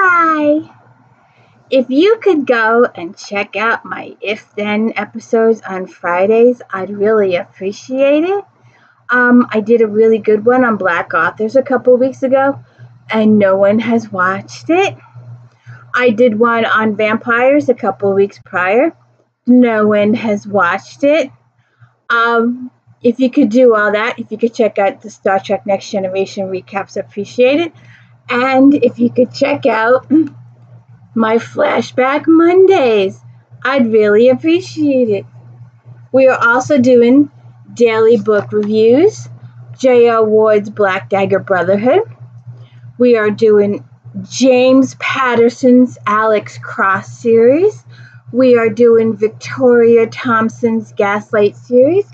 Hi! If you could go and check out my If Then episodes on Fridays, I'd really appreciate it. I did a really good one on Black authors a couple weeks ago, and no one has watched it. I did one on vampires a couple weeks prior. No one has watched it. If you could do all that, if you could check out the Star Trek Next Generation recaps, appreciate it. And if you could check out my Flashback Mondays, I'd really appreciate it. We are also doing daily book reviews, J.R. Ward's Black Dagger Brotherhood. We are doing James Patterson's Alex Cross series. We are doing Victoria Thompson's Gaslight series.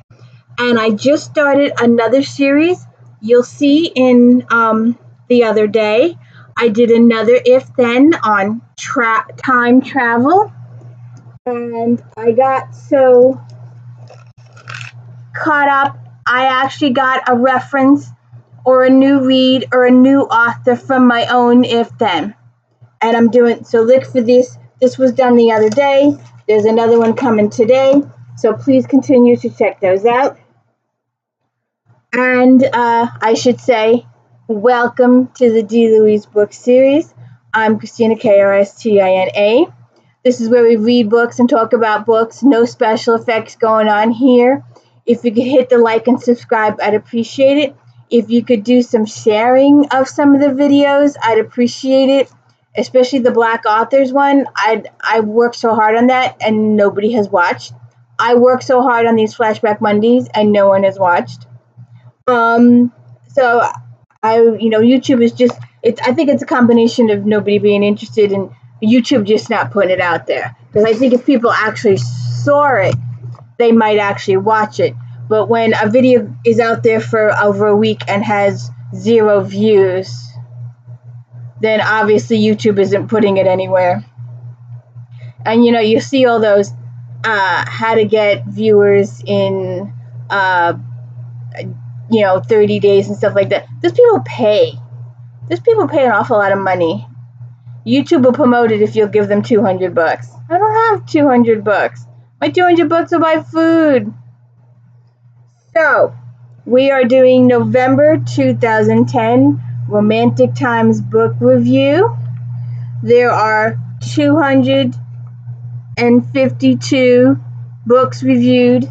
And I just started another series. You'll see in the other day, I did another If Then on time travel. And I got so caught up, I actually got a reference or a new read or a new author from my own If Then. And I'm doing, so look for this. This was done the other day. There's another one coming today. So please continue to check those out. And I should say, welcome to the D. Louise book series. I'm Christina, KRSTINA. This is where we read books and talk about books. No special effects going on here. If you could hit the like and subscribe, I'd appreciate it. If you could do some sharing of some of the videos, I'd appreciate it. Especially the Black authors one. I worked so hard on that and nobody has watched. I worked so hard on these Flashback Mondays and no one has watched. So YouTube is just, I think it's a combination of nobody being interested and YouTube just not putting it out there. Because I think if people actually saw it, they might actually watch it. But when a video is out there for over a week and has 0 views, then obviously YouTube isn't putting it anywhere. And you see all those how to get viewers in 30 days and stuff like that. Those people pay. Those people pay an awful lot of money. YouTube will promote it if you'll give them $200. I don't have $200. My $200 will buy food. So, we are doing November 2010 Romantic Times book review. There are 252 books reviewed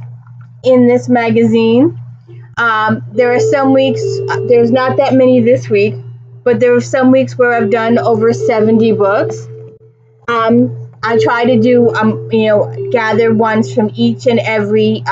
in this magazine. There are some weeks, there's not that many this week, but there are some weeks where I've done over 70 books. I try to do, gather ones from each and every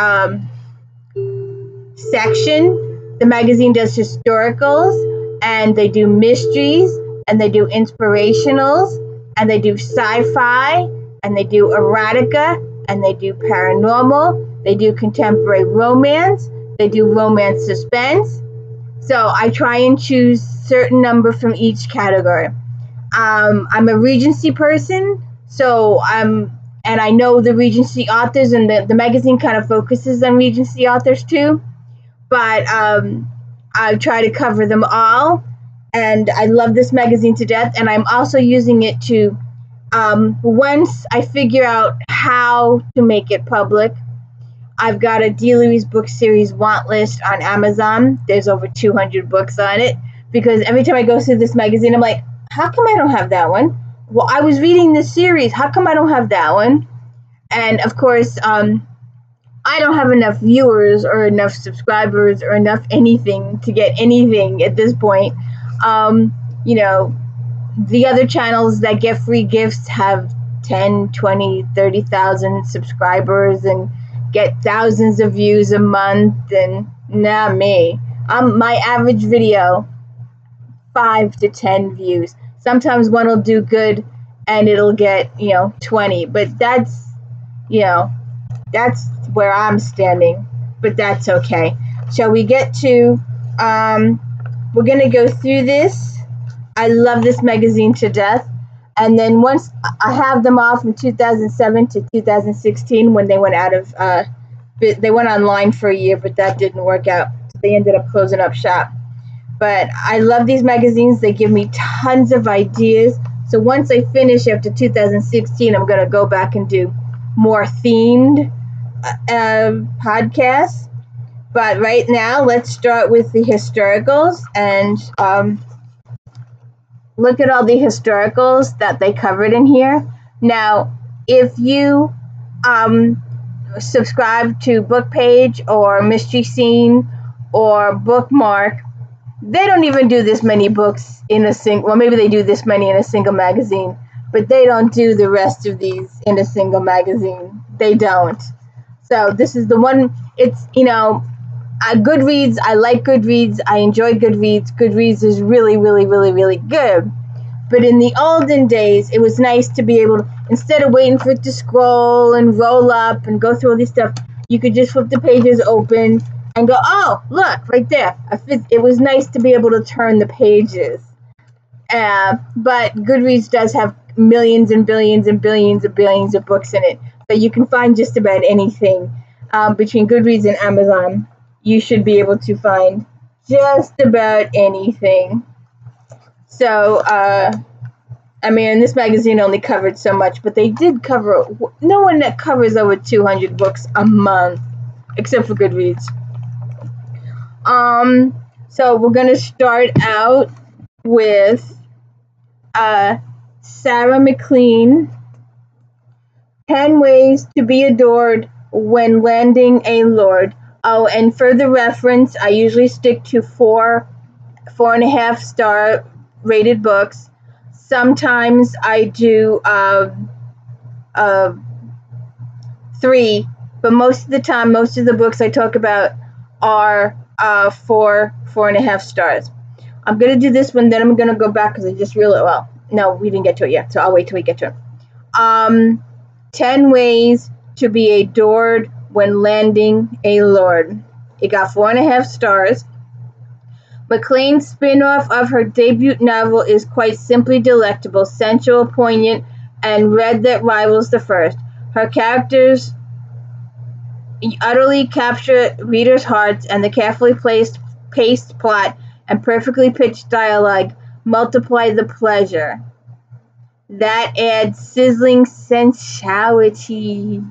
section. The magazine does historicals, and they do mysteries, and they do inspirationals, and they do sci-fi, and they do erotica, and they do paranormal, they do contemporary romance, they do romance suspense. So I try and choose certain number from each category. I'm a Regency person, so and I know the Regency authors, and the magazine kind of focuses on Regency authors too. But I try to cover them all, and I love this magazine to death. And I'm also using it to, once I figure out how to make it public, I've got a D. Louise book series want list on Amazon. There's over 200 books on it, because every time I go through this magazine, I'm like, how come I don't have that one? Well, I was reading this series. How come I don't have that one? And of course, I don't have enough viewers or enough subscribers or enough anything to get anything at this point. The other channels that get free gifts have 10, 20, 30,000 subscribers and get thousands of views a month, and not me. My average video, 5 to 10 views. Sometimes one will do good and it'll get 20, but that's where I'm standing, but that's okay. Shall we get to we're gonna go through this. I love this magazine to death. And then once I have them all from 2007 to 2016, when they went out of, they went online for a year, but that didn't work out. So they ended up closing up shop. But I love these magazines. They give me tons of ideas. So once I finish after 2016, I'm going to go back and do more themed podcasts. But right now, let's start with the historicals and look at all the historicals that they covered in here. Now, if you subscribe to Book Page or Mystery Scene or Bookmark, they don't even do this many books in a single, well, maybe they do this many in a single magazine, but they don't do the rest of these in a single magazine. They don't. So this is the one, it's, Goodreads, I like Goodreads, I enjoy Goodreads. Goodreads is really, really, really, really good. But in the olden days, it was nice to be able to, instead of waiting for it to scroll and roll up and go through all this stuff, you could just flip the pages open and go, oh, look, right there. It was nice to be able to turn the pages. But Goodreads does have millions and billions and billions and billions of books in it. So you can find just about anything. Between Goodreads and Amazon, you should be able to find just about anything. So, this magazine only covered so much, but they did cover, no one that covers over 200 books a month, except for Goodreads. So we're going to start out with Sarah MacLean, 10 Ways to be Adored When Landing a Lord. Oh, and for the reference, I usually stick to 4.5 star rated books. Sometimes I do 3, but most of the time, most of the books I talk about are 4.5 stars. I'm going to do this one, then I'm going to go back because I just realized, well, no, we didn't get to it yet, so I'll wait till we get to it. 10 Ways to be Adored When Landing a Lord. It got 4.5 stars. MacLean's spin-off of her debut novel is quite simply delectable, sensual, poignant, and read that rivals the first. Her characters utterly capture readers' hearts, and the carefully paced plot and perfectly pitched dialogue multiply the pleasure. That adds sizzling sensuality.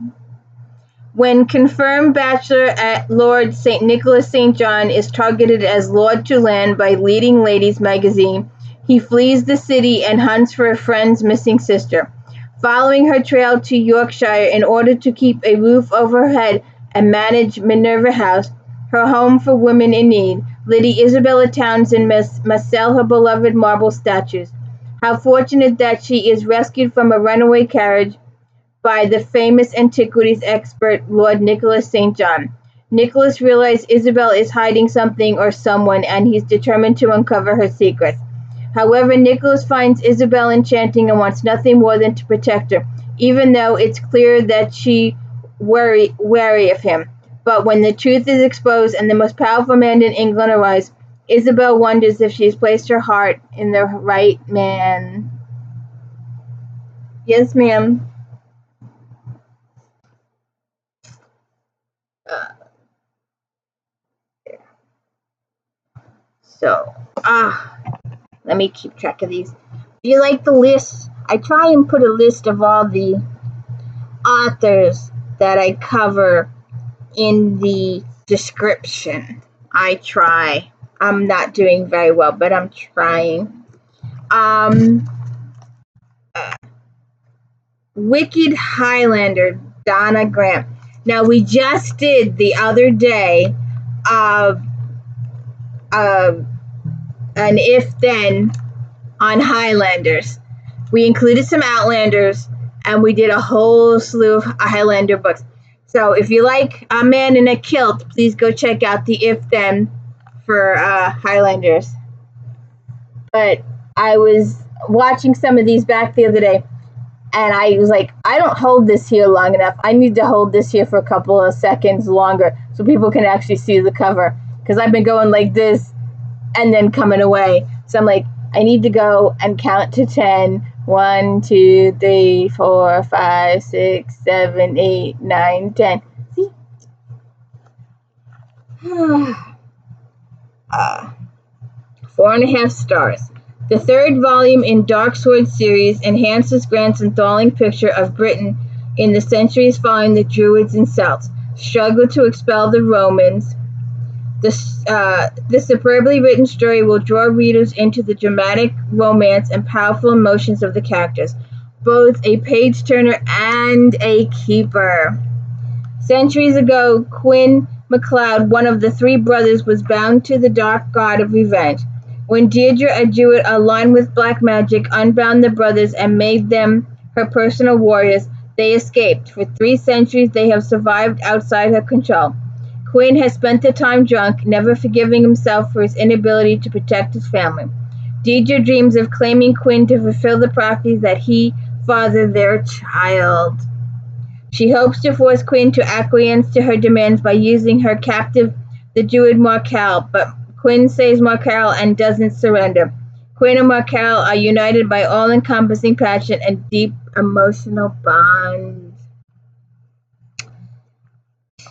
When confirmed bachelor at Lord St. Nicholas St. John is targeted as Lord to Land by Leading Ladies magazine, he flees the city and hunts for a friend's missing sister. Following her trail to Yorkshire in order to keep a roof over her head and manage Minerva House, her home for women in need, Lady Isabella Townsend must sell her beloved marble statues. How fortunate that she is rescued from a runaway carriage by the famous antiquities expert Lord Nicholas St. John. Nicholas realizes Isabel is hiding something or someone, and he's determined to uncover her secrets. However, Nicholas finds Isabel enchanting and wants nothing more than to protect her, even though it's clear that she's wary of him. But when the truth is exposed and the most powerful man in England arrives, Isabel wonders if she's placed her heart in the right man. Yes, ma'am. Let me keep track of these. Do you like the list? I try and put a list of all the authors that I cover in the description. I try. I'm not doing very well, but I'm trying. Wicked Highlander, Donna Grant. Now, we just did the other day an if-then on Highlanders. We included some Outlanders, and we did a whole slew of Highlander books. So if you like A Man in a Kilt, please go check out the if-then for Highlanders. But I was watching some of these back the other day, and I was like, I don't hold this here long enough. I need to hold this here for a couple of seconds longer so people can actually see the cover. Because I've been going like this and then coming away. So I'm like, I need to go and count to 10. 1, 2, 3, 4, 5, 6, 7, 8, 9, 10. See? 4.5 stars. The third volume in Dark Sword series enhances Grant's enthralling picture of Britain in the centuries following the Druids and Celts struggle to expel the Romans. This superbly written story will draw readers into the dramatic romance and powerful emotions of the characters, both a page-turner and a keeper. Centuries ago, Quinn MacLeod, one of the three brothers, was bound to the dark god of revenge. When Deirdre, a Druid aligned with black magic, unbound the brothers and made them her personal warriors, they escaped. For 3 centuries, they have survived outside her control. Quinn has spent the time drunk, never forgiving himself for his inability to protect his family. Deirdre dreams of claiming Quinn to fulfill the prophecy that he fathered their child. She hopes to force Quinn to acquiesce to her demands by using her captive, the Druid Markel, but Quinn saves Markel and doesn't surrender. Quinn and Markel are united by all-encompassing passion and deep emotional bond.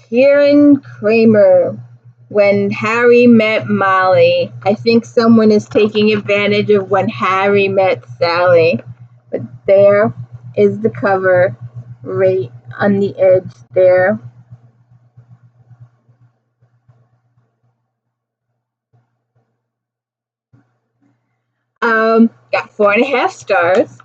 KIERAN KRAMER, When Harry Met Molly. I think someone is taking advantage of When Harry Met Sally. But there is the cover right on the edge there. Got 4.5 stars.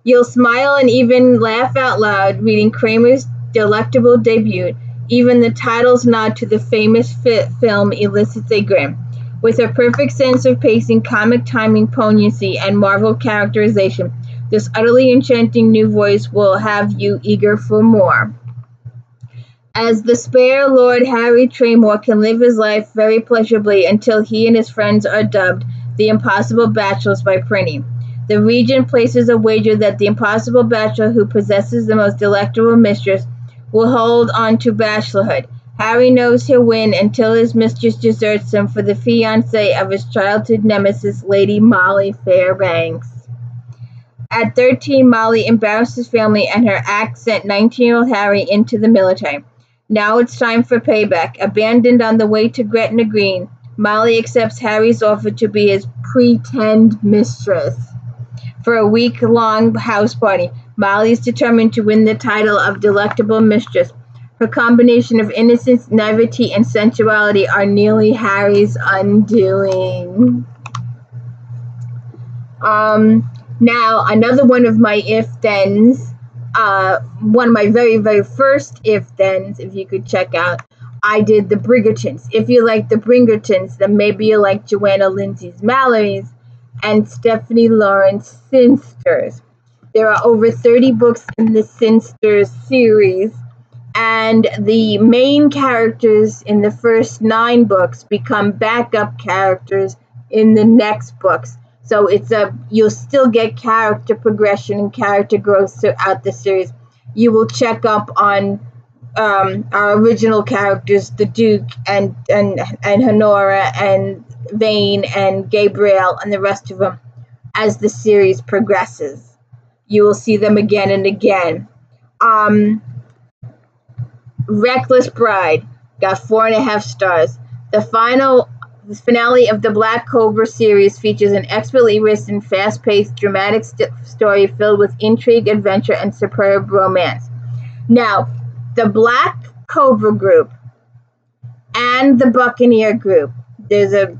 You'll smile and even laugh out loud reading Kramer's delectable debut. Even the title's nod to the famous film elicits a grin. With her perfect sense of pacing, comic timing, poignancy, and Marvel characterization, this utterly enchanting new voice will have you eager for more. As the spare Lord Harry Traymore can live his life very pleasurably until he and his friends are dubbed the Impossible Bachelors by Prinny. The Regent places a wager that the impossible bachelor who possesses the most delectable mistress will hold on to bachelorhood. Harry knows he'll win until his mistress deserts him for the fiancé of his childhood nemesis, Lady Molly Fairbanks. At 13, Molly embarrasses family and her act sent 19-year-old Harry into the military. Now it's time for payback. Abandoned on the way to Gretna Green, Molly accepts Harry's offer to be his pretend mistress. For a week-long house party, Molly is determined to win the title of delectable mistress. Her combination of innocence, naivety, and sensuality are nearly Harry's undoing. Now, another one of my if-thens, one of my very, very first if-thens, if you could check out, I did the Bridgertons. If you like the Bridgertons, then maybe you like Joanna Lindsay's Mallory's and Stephanie Lawrence Sinsters. There are over 30 books in the Sinsters series, and the main characters in the first 9 books become backup characters in the next books. So you'll still get character progression and character growth throughout the series. You will check up on our original characters, the Duke and Honora and Vane and Gabriel and the rest of them as the series progresses. You will see them again and again. Reckless Bride got 4.5 stars. The finale of the Black Cobra series features an expertly written, fast-paced, dramatic story filled with intrigue, adventure, and superb romance. Now, the Black Cobra group and the Buccaneer group, there's a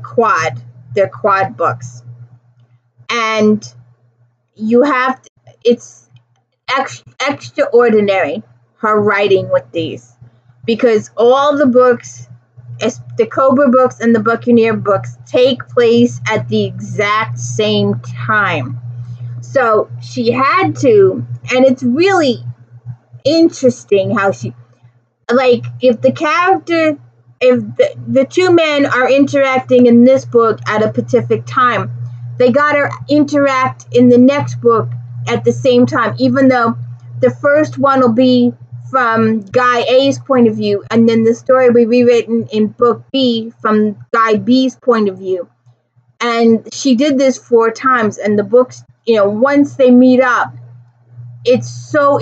quad. They're quad books, and it's extraordinary her writing with these, because all the books, the Cobra books and the Buccaneer books, take place at the exact same time. So she had to, and it's really interesting how she, like, if the 2 men are interacting in this book at a specific time, they gotta interact in the next book at the same time, even though the first one will be from Guy A's point of view, and then the story will be rewritten in book B from Guy B's point of view. And she did this 4 times, and the books, once they meet up, it's so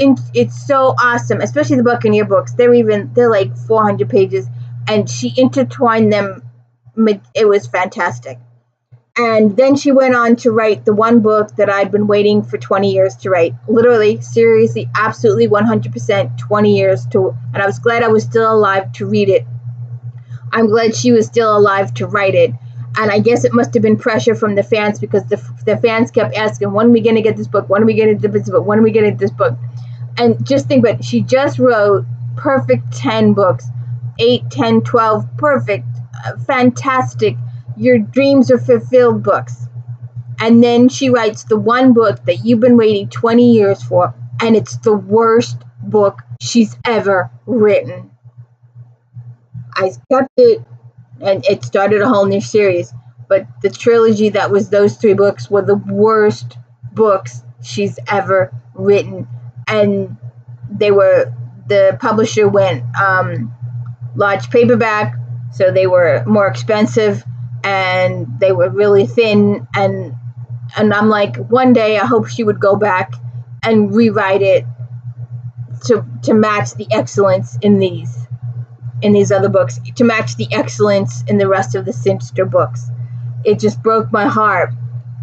awesome. Especially the Buccaneer books. They're like 400 pages, and she intertwined them. It was fantastic. And then she went on to write the one book that I'd been waiting for 20 years to write. Literally, seriously, absolutely 100% 20 years to, and I was glad I was still alive to read it. I'm glad she was still alive to write it. And I guess it must have been pressure from the fans, because the fans kept asking, when are we going to get this book? When are we going to get this book? When are we going to get this book? And just think, but she just wrote perfect 10 books, 8, 10, 12, perfect, fantastic, your dreams are fulfilled books. And then she writes the one book that you've been waiting 20 years for, and it's the worst book she's ever written. I kept it, and it started a whole new series, but the trilogy that was those 3 books were the worst books she's ever written. And the publisher went large paperback, so they were more expensive, and they were really thin, and I'm like, one day I hope she would go back and rewrite it to match the excellence in these other books, to match the excellence in the rest of the Cinster books. It just broke my heart.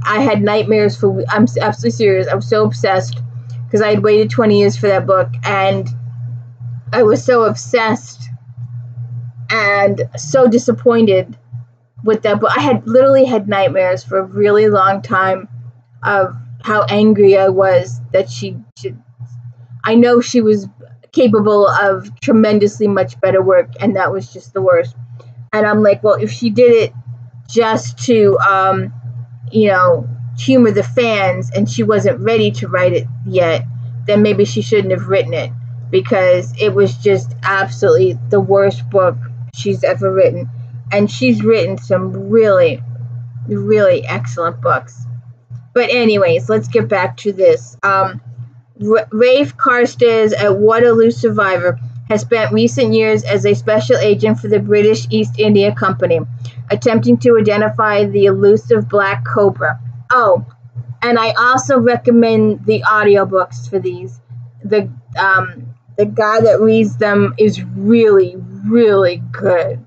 I had nightmares I'm absolutely serious. I was so obsessed because I had waited 20 years for that book, and I was so obsessed and so disappointed with that book. I had literally had nightmares for a really long time of how angry I was that I know she was capable of tremendously much better work, and that was just the worst. And I'm like, well, if she did it just to, humor the fans, and she wasn't ready to write it yet, then maybe she shouldn't have written it, because it was just absolutely the worst book she's ever written. And she's written some really, really excellent books. But anyways, let's get back to this. Rafe Carstairs, a Waterloo survivor, has spent recent years as a special agent for the British East India Company, attempting to identify the elusive Black Cobra. Oh, and I also recommend the audiobooks for these. The guy that reads them is really, really good.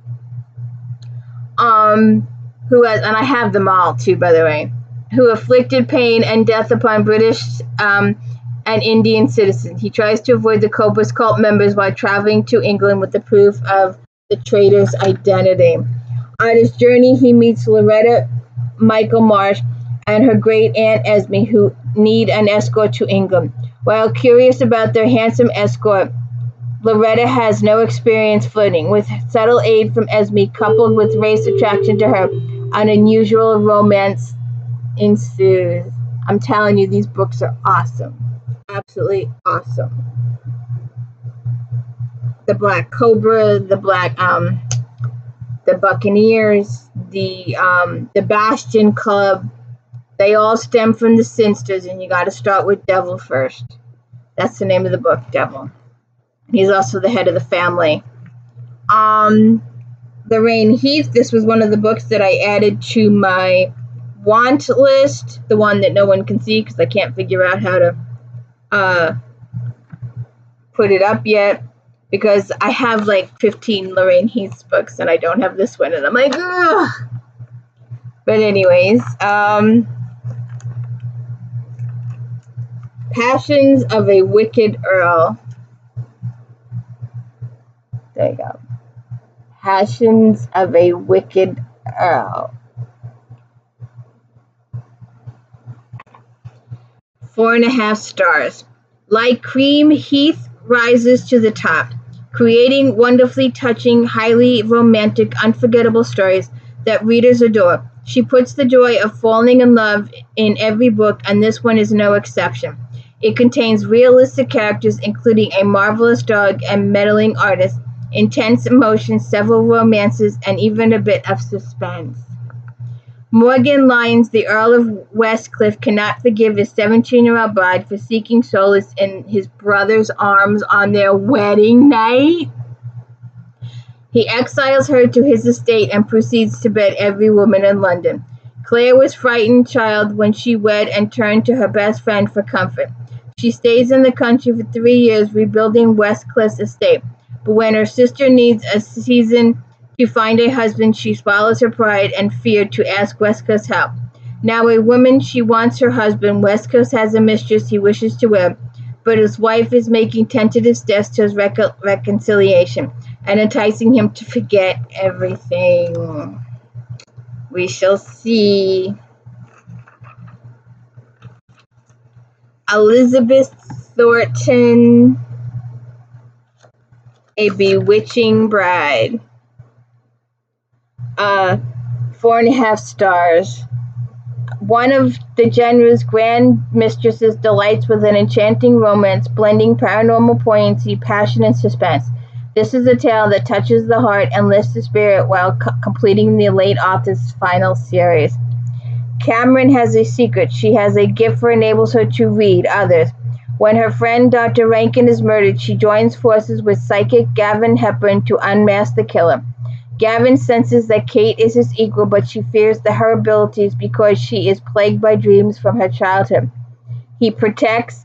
Who has, and I have them all too, by the way, who inflicted pain and death upon British and Indian citizens. He tries to avoid the Cobra's cult members while traveling to England with the proof of the traitor's identity. On his journey, he meets Loretta Michael Marsh and her great aunt Esme, who need an escort to England. While curious about their handsome escort, Loretta has no experience flirting. With subtle aid from Esme, coupled with race attraction to her, an unusual romance ensues. I'm telling you, these books are awesome. Absolutely awesome. The Black Cobra, the Buccaneers, the Bastion Club, they all stem from the Cinsters, and you got to start with Devil first. That's the name of the book, Devil. He's also the head of the family. Lorraine Heath, this was one of the books that I added to my want list, the one that no one can see because I can't figure out how to put it up yet, because I have like 15 Lorraine Heath books and I don't have this one, and I'm like, ugh. But anyways, Passions of a Wicked Earl. There you go. Passions of a Wicked Earl. 4.5 stars. Like cream, Heath rises to the top, creating wonderfully touching, highly romantic, unforgettable stories that readers adore. She puts the joy of falling in love in every book, and this one is no exception. It contains realistic characters, including a marvelous dog and meddling artist, intense emotions, several romances, and even a bit of suspense. Morgan Lyons, the Earl of Westcliff, cannot forgive his 17-year-old bride for seeking solace in his brother's arms on their wedding night. He exiles her to his estate and proceeds to bed every woman in London. Claire was a frightened child when she wed and turned to her best friend for comfort. She stays in the country for 3 years, rebuilding Westcliff's estate. But when her sister needs a season To find a husband, she swallows her pride and fear to ask West Coast's help. Now a woman, she wants her husband. West Coast has a mistress he wishes to wed, but his wife is making tentative steps to his reconciliation and enticing him to forget everything. We shall see. Elizabeth Thornton, A Bewitching Bride. 4.5 stars. One of the genre's grand mistresses delights with an enchanting romance, blending paranormal poignancy, passion, and suspense. This is a tale that touches the heart and lifts the spirit while completing the late author's final series. Cameron has a secret. She has a gift that enables her to read others. When her friend Dr. Rankin is murdered, she joins forces with psychic Gavin Hepburn to unmask the killer. Gavin senses that Kate is his equal, but she fears her abilities because she is plagued by dreams from her childhood. He protects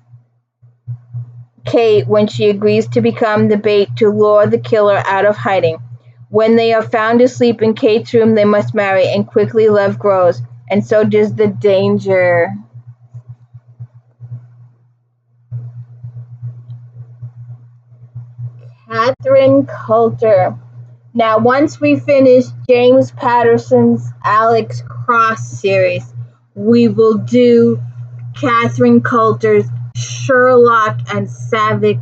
Kate when she agrees to become the bait to lure the killer out of hiding. When they are found asleep in Kate's room, they must marry, and quickly love grows, and so does the danger. Catherine Coulter. Now, once we finish James Patterson's Alex Cross series, we will do Catherine Coulter's Sherlock and Savick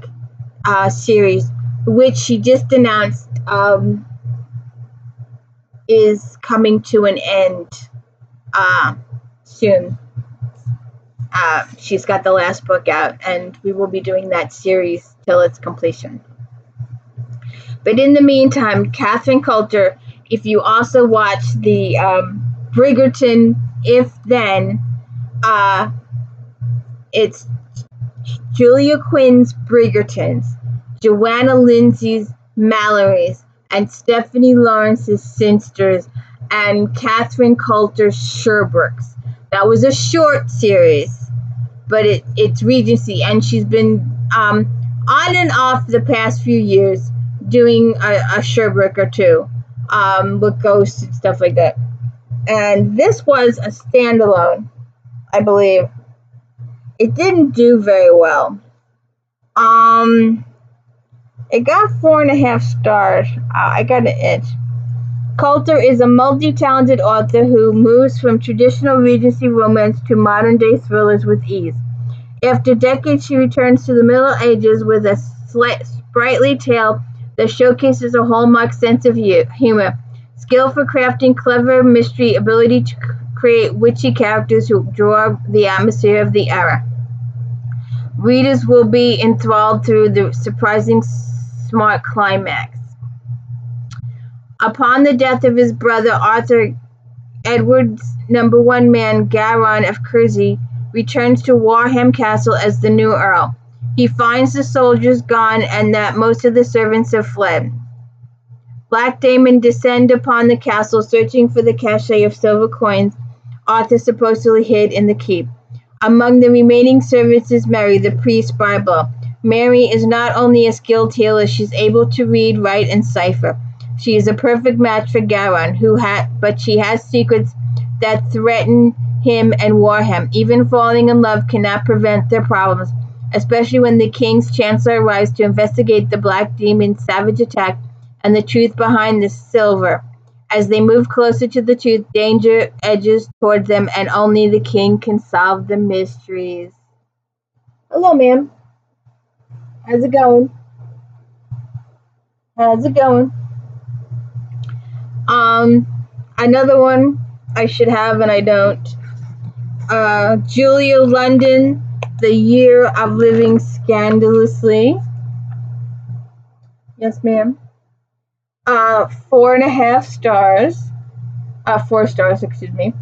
series, which she just announced is coming to an end soon. She's got the last book out, and we will be doing that series till its completion. But in the meantime, Catherine Coulter, if you also watch the Bridgerton If Then, it's Julia Quinn's Bridgertons, Joanna Lindsay's Mallory's, and Stephanie Lawrence's Sinsters, and Catherine Coulter's Sherbrooke's. That was a short series, but it's Regency, and she's been on and off the past few years doing a Sherbrooke or two with ghosts and stuff like that. And this was a standalone, I believe. It didn't do very well. It got 4.5 stars. I got an itch. Coulter is a multi-talented author who moves from traditional Regency romance to modern-day thrillers with ease. After decades, she returns to the Middle Ages with a sprightly tale that showcases a hallmark sense of humor, skill for crafting clever mystery, ability to create witchy characters who draw the atmosphere of the era. Readers will be enthralled through the surprising smart climax. Upon the death of his brother Arthur, Edward's #1 man, Garon of Kersey, returns to Warham Castle as the new Earl. He finds the soldiers gone and that most of the servants have fled. Black Daemon descend upon the castle, searching for the cache of silver coins Arthur supposedly hid in the keep. Among the remaining servants is Mary, the priest's Bible. Mary is not only a skilled healer, she's able to read, write, and cipher. She is a perfect match for Garon, but she has secrets that threaten him and Warham. Even falling in love cannot prevent their problems, especially when the King's Chancellor arrives to investigate the Black Demon's savage attack and the truth behind the silver. As they move closer to the truth, danger edges towards them, and only the King can solve the mysteries. Hello, ma'am. How's it going? How's it going? Another one I should have and I don't. Julia London, The Year of Living Scandalously. Yes, ma'am. 4.5 stars. 4 stars, excuse me.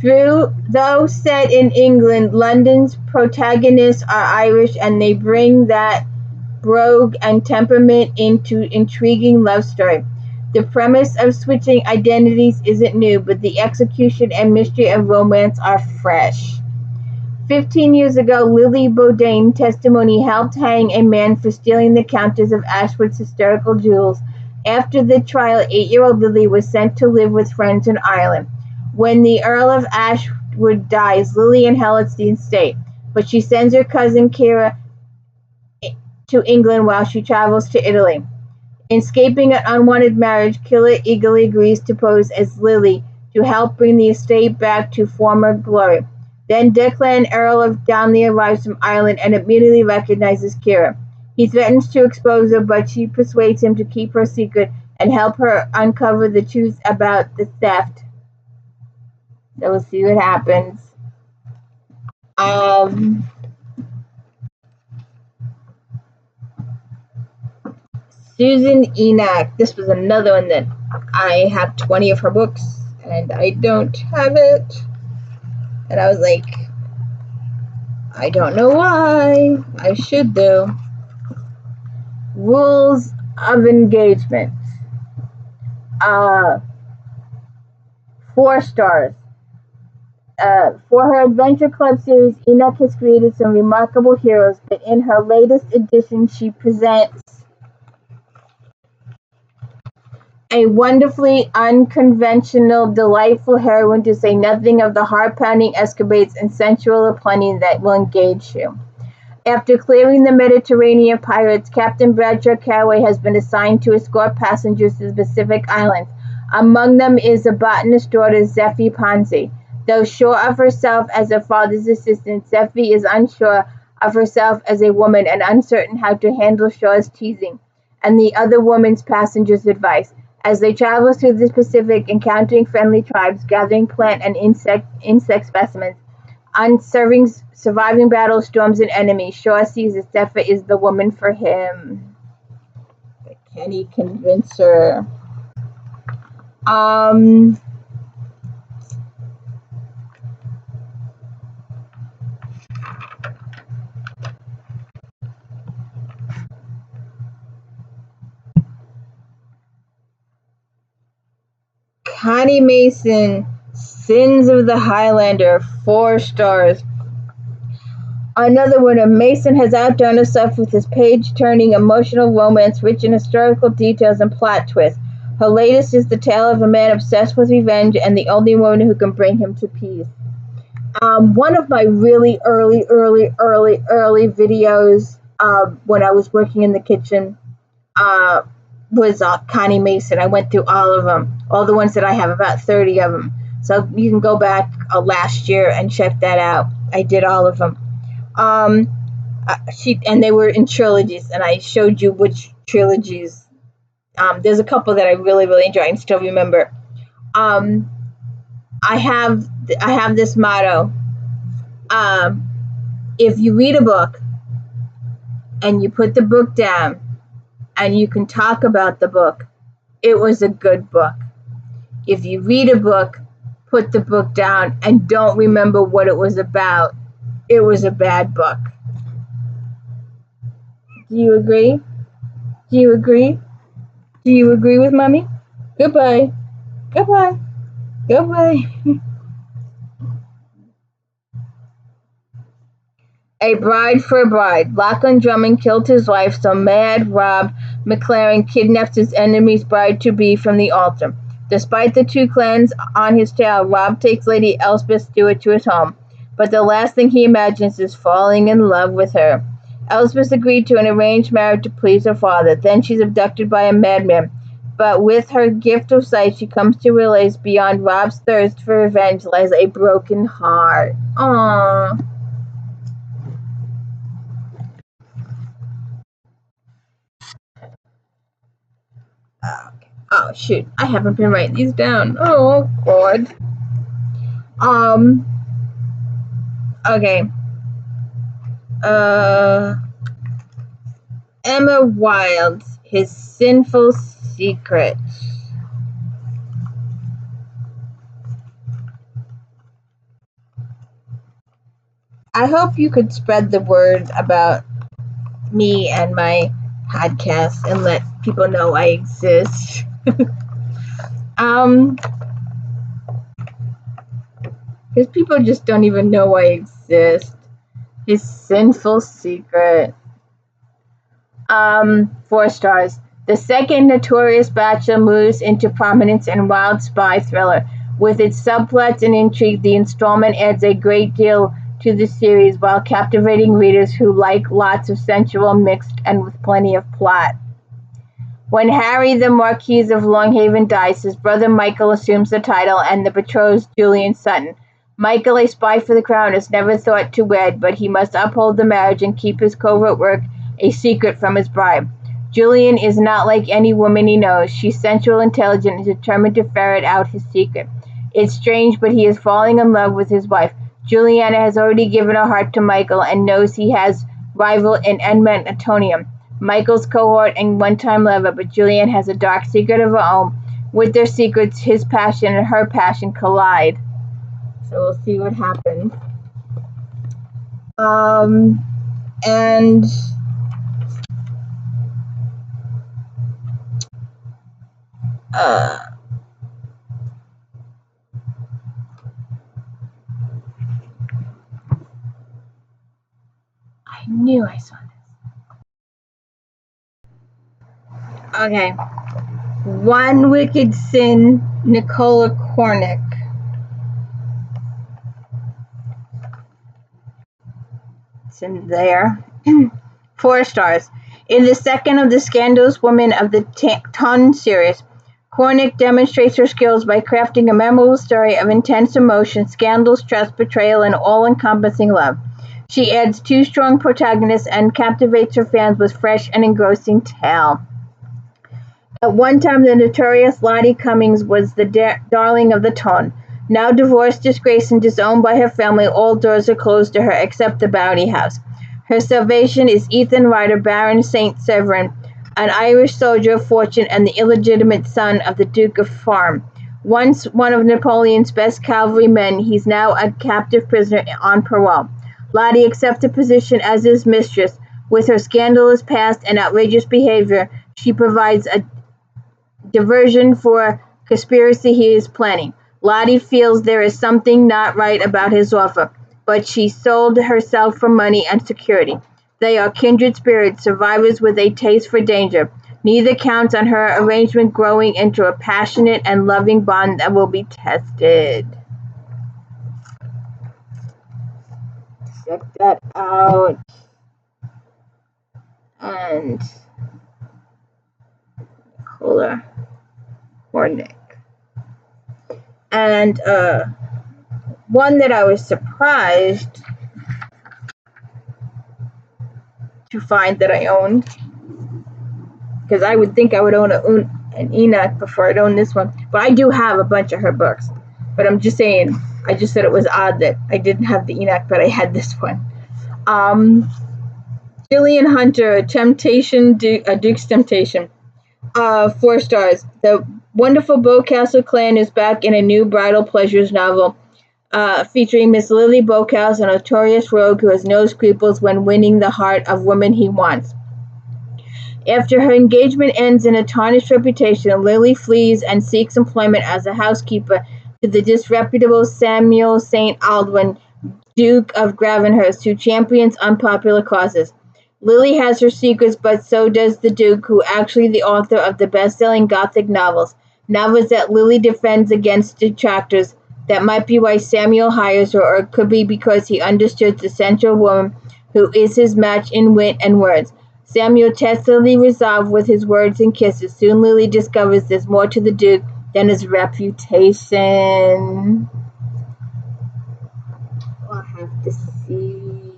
Though set in England, London's protagonists are Irish, and they bring that brogue and temperament into intriguing love story. The premise of switching identities isn't new, but the execution and mystery of romance are fresh. 15 years ago, Lily Boudin testimony helped hang a man for stealing the Countess of Ashwood's hysterical jewels After the trial, 8-year-old Lily was sent to live with friends in Ireland. When the Earl of Ashwood dies, Lily inherits the estate, but she sends her cousin Kira to England while she travels to Italy. In escaping an unwanted marriage, Killer eagerly agrees to pose as Lily to help bring the estate back to former glory. Then Declan, Earl of Darnley, arrives from Ireland and immediately recognizes Kira. He threatens to expose her, but she persuades him to keep her secret and help her uncover the truth about the theft. So we'll see what happens. Susan Enoch. This was another one that I have 20 of her books and I don't have it. And I was like, I don't know why. I should though. Rules of Engagement. 4 stars. For her Adventure Club series, Enoch has created some remarkable heroes, but in her latest edition, she presents a wonderfully unconventional, delightful heroine, to say nothing of the heart-pounding escapades and sensual aplenty that will engage you. After clearing the Mediterranean pirates, Captain Bradshaw Caraway has been assigned to escort passengers to the Pacific Islands. Among them is a botanist's daughter, Zephy Ponzi. Though sure of herself as her father's assistant, Zephy is unsure of herself as a woman and uncertain how to handle Shaw's teasing and the other woman's passengers' advice. As they travel through the Pacific, encountering friendly tribes, gathering plant and insect specimens, surviving battle storms and enemies, Shaw sees that Zephyr is the woman for him. But can he convince her? Connie Mason, Sins of the Highlander, 4 stars. Another winner, Mason has outdone herself with his page-turning emotional romance rich in historical details and plot twists. Her latest is the tale of a man obsessed with revenge and the only woman who can bring him to peace. One of my really early videos when I was working in the kitchen was Connie Mason. I went through all of them, all the ones that I have, about 30 of them. So you can go back last year and check that out. I did all of them. And they were in trilogies, and I showed you which trilogies. There's a couple that I really enjoy and still remember. I have this motto. If you read a book and you put the book down and you can talk about the book, it was a good book. If you read a book, put the book down, and don't remember what it was about, it was a bad book. Do you agree? Do you agree? Do you agree with Mommy? Goodbye. Goodbye. Goodbye. A Bride for a Bride. Lachlan Drummond killed his wife, so Mad Rob McLaren kidnaps his enemy's bride-to-be from the altar. Despite the 2 clans on his tail, Rob takes Lady Elspeth Stewart to his home, but the last thing he imagines is falling in love with her. Elspeth agreed to an arranged marriage to please her father. Then she's abducted by a madman, but with her gift of sight, she comes to realize beyond Rob's thirst for revenge lies a broken heart. Aww. Okay. Oh shoot, I haven't been writing these down. Oh God. Okay. Emma Wilde's His Sinful Secret. I hope you could spread the word about me and my podcast and let people know I exist. Because people just don't even know I exist. His Sinful Secret. 4 stars. The second Notorious Bachelor moves into prominence in wild spy thriller. With its subplots and intrigue, the installment adds a great deal to the series while captivating readers who like lots of sensual mixed and with plenty of plot. When Harry, the Marquis of Longhaven, dies, his brother Michael assumes the title and the betrothed Julian Sutton. Michael, a spy for the crown, is never thought to wed, but he must uphold the marriage and keep his covert work a secret from his bride. Julian is not like any woman he knows. She's sensual, intelligent, and determined to ferret out his secret. It's strange, but he is falling in love with his wife. Juliana has already given her heart to Michael and knows he has rival in Edmund Antonium, Michael's cohort and one-time lover, but Julian has a dark secret of her own. With their secrets, his passion and her passion collide. So we'll see what happens. And I knew I saw this. Okay. One Wicked Sin, NICOLA CORNICK. It's in there. 4 stars. In the second of the Scandalous Women of the TONNA series, CORNICK demonstrates her skills by crafting a memorable story of intense emotion, scandals, trust, betrayal, and all-encompassing love. She adds 2 strong protagonists and captivates her fans with fresh and engrossing tale. At one time, the notorious Lottie Cummings was the darling of the TONNA. Now divorced, disgraced, and disowned by her family, all doors are closed to her except the bounty house. Her salvation is Ethan Ryder, Baron St. Severin, an Irish soldier of fortune and the illegitimate son of the Duke of Farm. Once one of Napoleon's best cavalry men, he's now a captive prisoner on parole. Lottie accepts a position as his mistress. With her scandalous past and outrageous behavior, she provides a diversion for a conspiracy he is planning. Lottie feels there is something not right about his offer, but she sold herself for money and security. They are kindred spirits, survivors with a taste for danger. Neither counts on her arrangement growing into a passionate and loving bond that will be tested. Check that out. And NICOLA CORNICK. And one that I was surprised to find that I owned, because I would think I would own an Enoch before I'd own this one. But I do have a bunch of her books. But I'm just saying, I just said it was odd that I didn't have the Enoch, but I had this one. Jillian Hunter, Duke's Temptation. 4 stars. The wonderful Boscastle clan is back in a new bridal pleasures novel, featuring Miss Lily Boscastle, a notorious rogue who has no scruples when winning the heart of women he wants. After her engagement ends in a tarnished reputation, Lily flees and seeks employment as a housekeeper to the disreputable Samuel St. Aldwyn, Duke of Gravenhurst, who champions unpopular causes. Lily has her secrets, but so does the Duke, who actually the author of the best-selling Gothic novels that Lily defends against detractors. That might be why Samuel hires her, or it could be because he understood the central woman who is his match in wit and words. Samuel testily resolved with his words and kisses. Soon Lily discovers there's more to the Duke than his reputation. I'll have to see.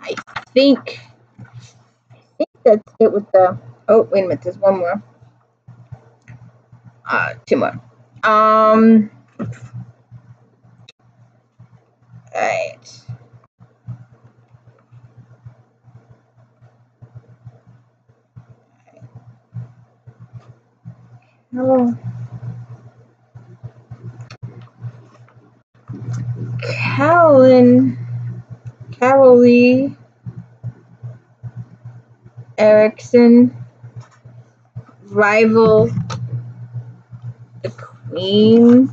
I think that's it with the. Oh, wait a minute. There's one more. 2 more. Alright. Oh. Carolee ERICKSON, Rival the Queen.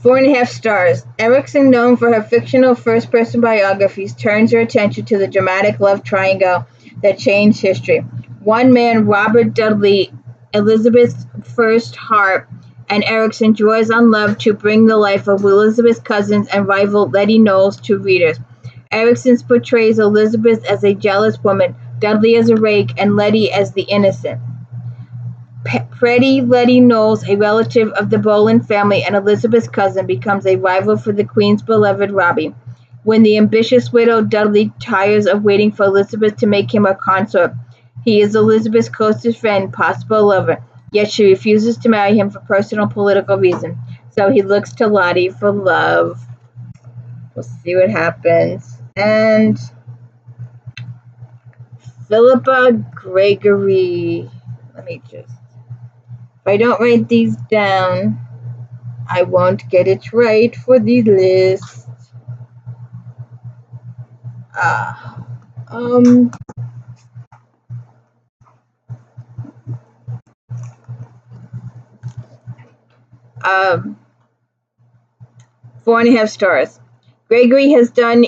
4.5 stars. Erickson, known for her fictional first-person biographies, turns her attention to the dramatic love triangle that changed history. One man, Robert Dudley, Elizabeth's first heart, and Erickson draws on love to bring the life of Elizabeth's cousins and rival Letty Knowles to readers. Erickson portrays Elizabeth as a jealous woman, Dudley as a rake, and Letty as the innocent. Freddie Letty Knowles, a relative of the Boleyn family and Elizabeth's cousin, becomes a rival for the Queen's beloved Robbie. When the ambitious widow Dudley tires of waiting for Elizabeth to make him her consort, he is Elizabeth's closest friend, possible lover, yet she refuses to marry him for personal political reasons. So he looks to Lottie for love. We'll see what happens. And Philippa Gregory. Let me just... If I don't write these down, I won't get it right for the list. Four and a half stars. Gregory has done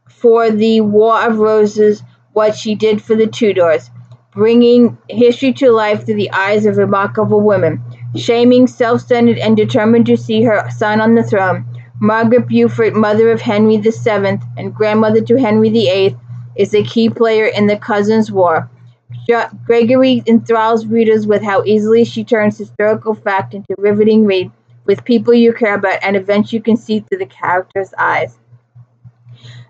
for the War of Roses what she did for the Tudors, bringing history to life through the eyes of remarkable women. Shaming, self-centered, and determined to see her son on the throne, Margaret Beaufort, mother of Henry VII and grandmother to Henry VIII, is a key player in the Cousins' War. Gregory enthralls readers with how easily she turns historical fact into riveting read, with people you care about and events you can see through the characters' eyes.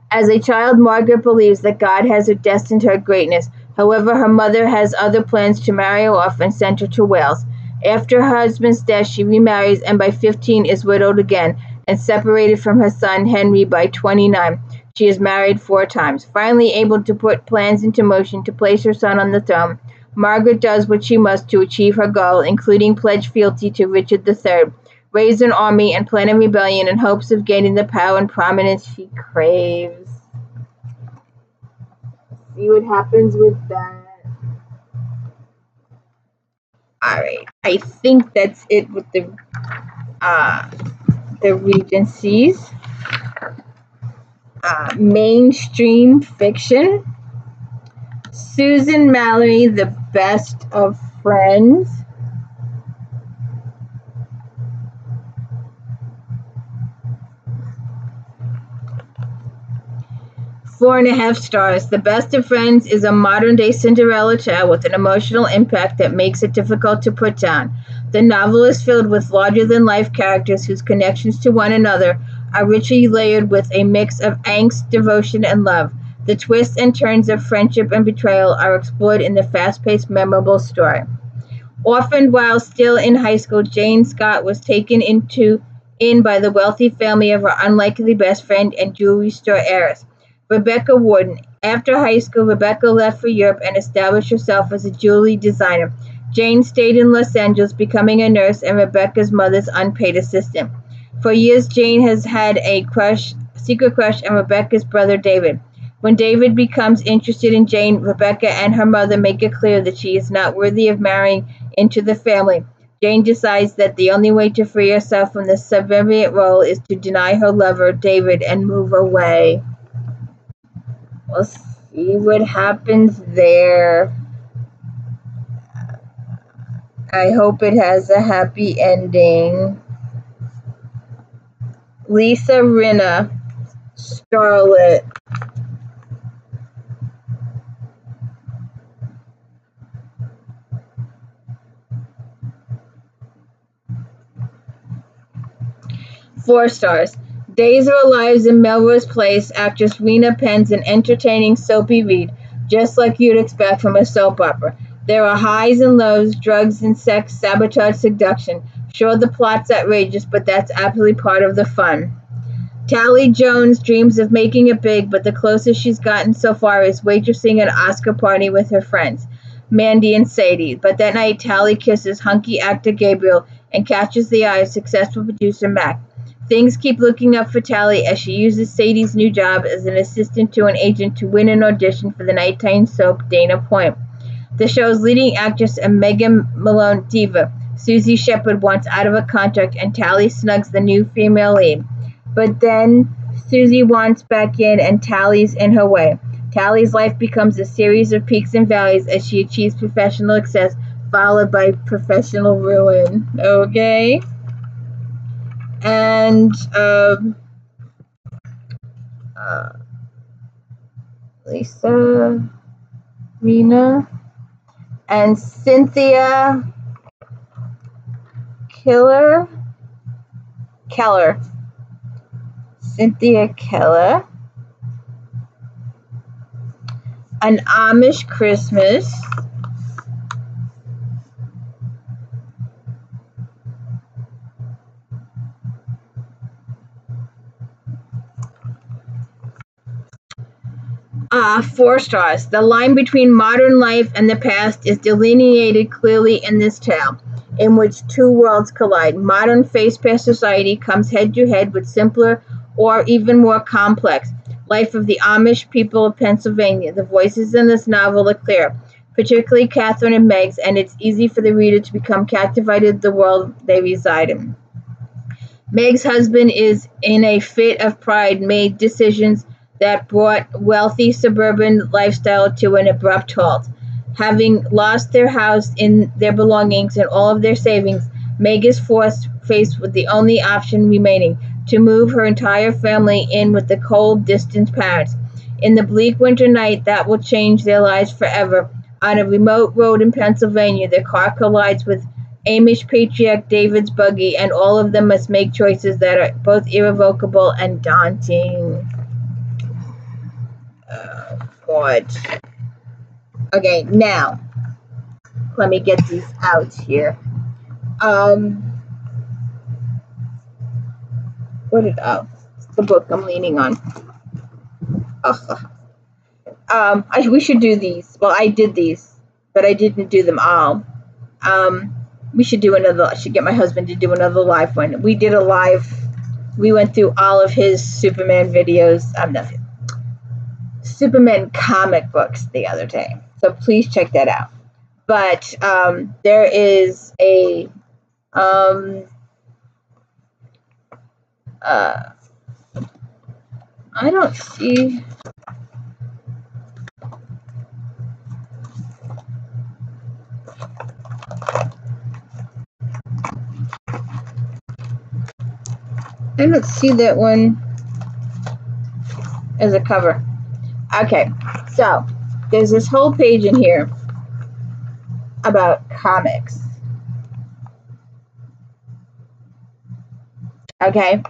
As a child, Margaret believes that God has destined her greatness. However, her mother has other plans to marry her off and send her to Wales. After her husband's death, she remarries and by 15 is widowed again and separated from her son Henry by 29. She is married 4 times. Finally able to put plans into motion to place her son on the throne, Margaret does what she must to achieve her goal, including pledge fealty to Richard III, raise an army, and plan a rebellion in hopes of gaining the power and prominence she craves. See what happens with that. Alright, I think that's it with the Regencies. Mainstream fiction. SUZANMALLERY, The Best of Friends. Four and a half stars. The Best of Friends is a modern-day Cinderella tale with an emotional impact that makes it difficult to put down. The novel is filled with larger-than-life characters whose connections to one another are richly layered with a mix of angst, devotion, and love. The twists and turns of friendship and betrayal are explored in the fast-paced, memorable story. Orphaned while still in high school, Jane Scott was taken in by the wealthy family of her unlikely best friend and jewelry store heiress, Rebecca Warden. After high school, Rebecca left for Europe and established herself as a jewelry designer. Jane stayed in Los Angeles, becoming a nurse and Rebecca's mother's unpaid assistant. For years, Jane has had a secret crush on Rebecca's brother David. When David becomes interested in Jane, Rebecca and her mother make it clear that she is not worthy of marrying into the family. Jane decides that the only way to free herself from the subservient role is to deny her lover, David, and move away. We'll see what happens there. I hope it has a happy ending. Lisa Rinna, Starlet. Four stars. Days of Our Lives in Melrose Place, actress Rinna pens an entertaining soapy read, just like you'd expect from a soap opera. There are highs and lows, drugs and sex, sabotage, seduction. Sure, the plot's outrageous, but that's absolutely part of the fun. Tally Jones dreams of making it big, but the closest she's gotten so far is waitressing at an Oscar party with her friends, Mandy and Sadie. But that night, Tally kisses hunky actor Gabriel and catches the eye of successful producer Mac. Things keep looking up for Tally as she uses Sadie's new job as an assistant to an agent to win an audition for the nighttime soap Dana Point. The show's leading actress and Megan Malone diva, Susie Shepherd wants out of a contract, and Tally snugs the new female lead. But then Susie wants back in, and Tally's in her way. Tally's life becomes a series of peaks and valleys as she achieves professional success, followed by professional ruin. Okay? And, Lisa, RINNA, and Cynthia Keller. Cynthia Keller. An Amish Christmas. Four stars. The line between modern life and the past is delineated clearly in this tale, in which two worlds collide. Modern face-past society comes head-to-head with simpler or even more complex life of the Amish people of Pennsylvania. The voices in this novel are clear, particularly Catherine and Meg's, and it's easy for the reader to become captivated with the world they reside in. Meg's husband is in a fit of pride, made decisions that brought wealthy suburban lifestyle to an abrupt halt. Having lost their house, in their belongings, and all of their savings, Meg is faced with the only option remaining, to move her entire family in with the cold, distant parents. In the bleak winter night that will change their lives forever, on a remote road in Pennsylvania, their car collides with Amish patriarch David's buggy, and all of them must make choices that are both irrevocable and daunting. God. Okay, now let me get these out here. It's the book I'm leaning on. We should do these. Well, I did these, but I didn't do them all. We should do another. I should get my husband to do another live one. We did a live. We went through all of his Superman videos. Superman comic books the other day. So please check that out. But there is a I don't see. I don't see that one as a cover. Okay, so there's this whole page in here about comics. Okay,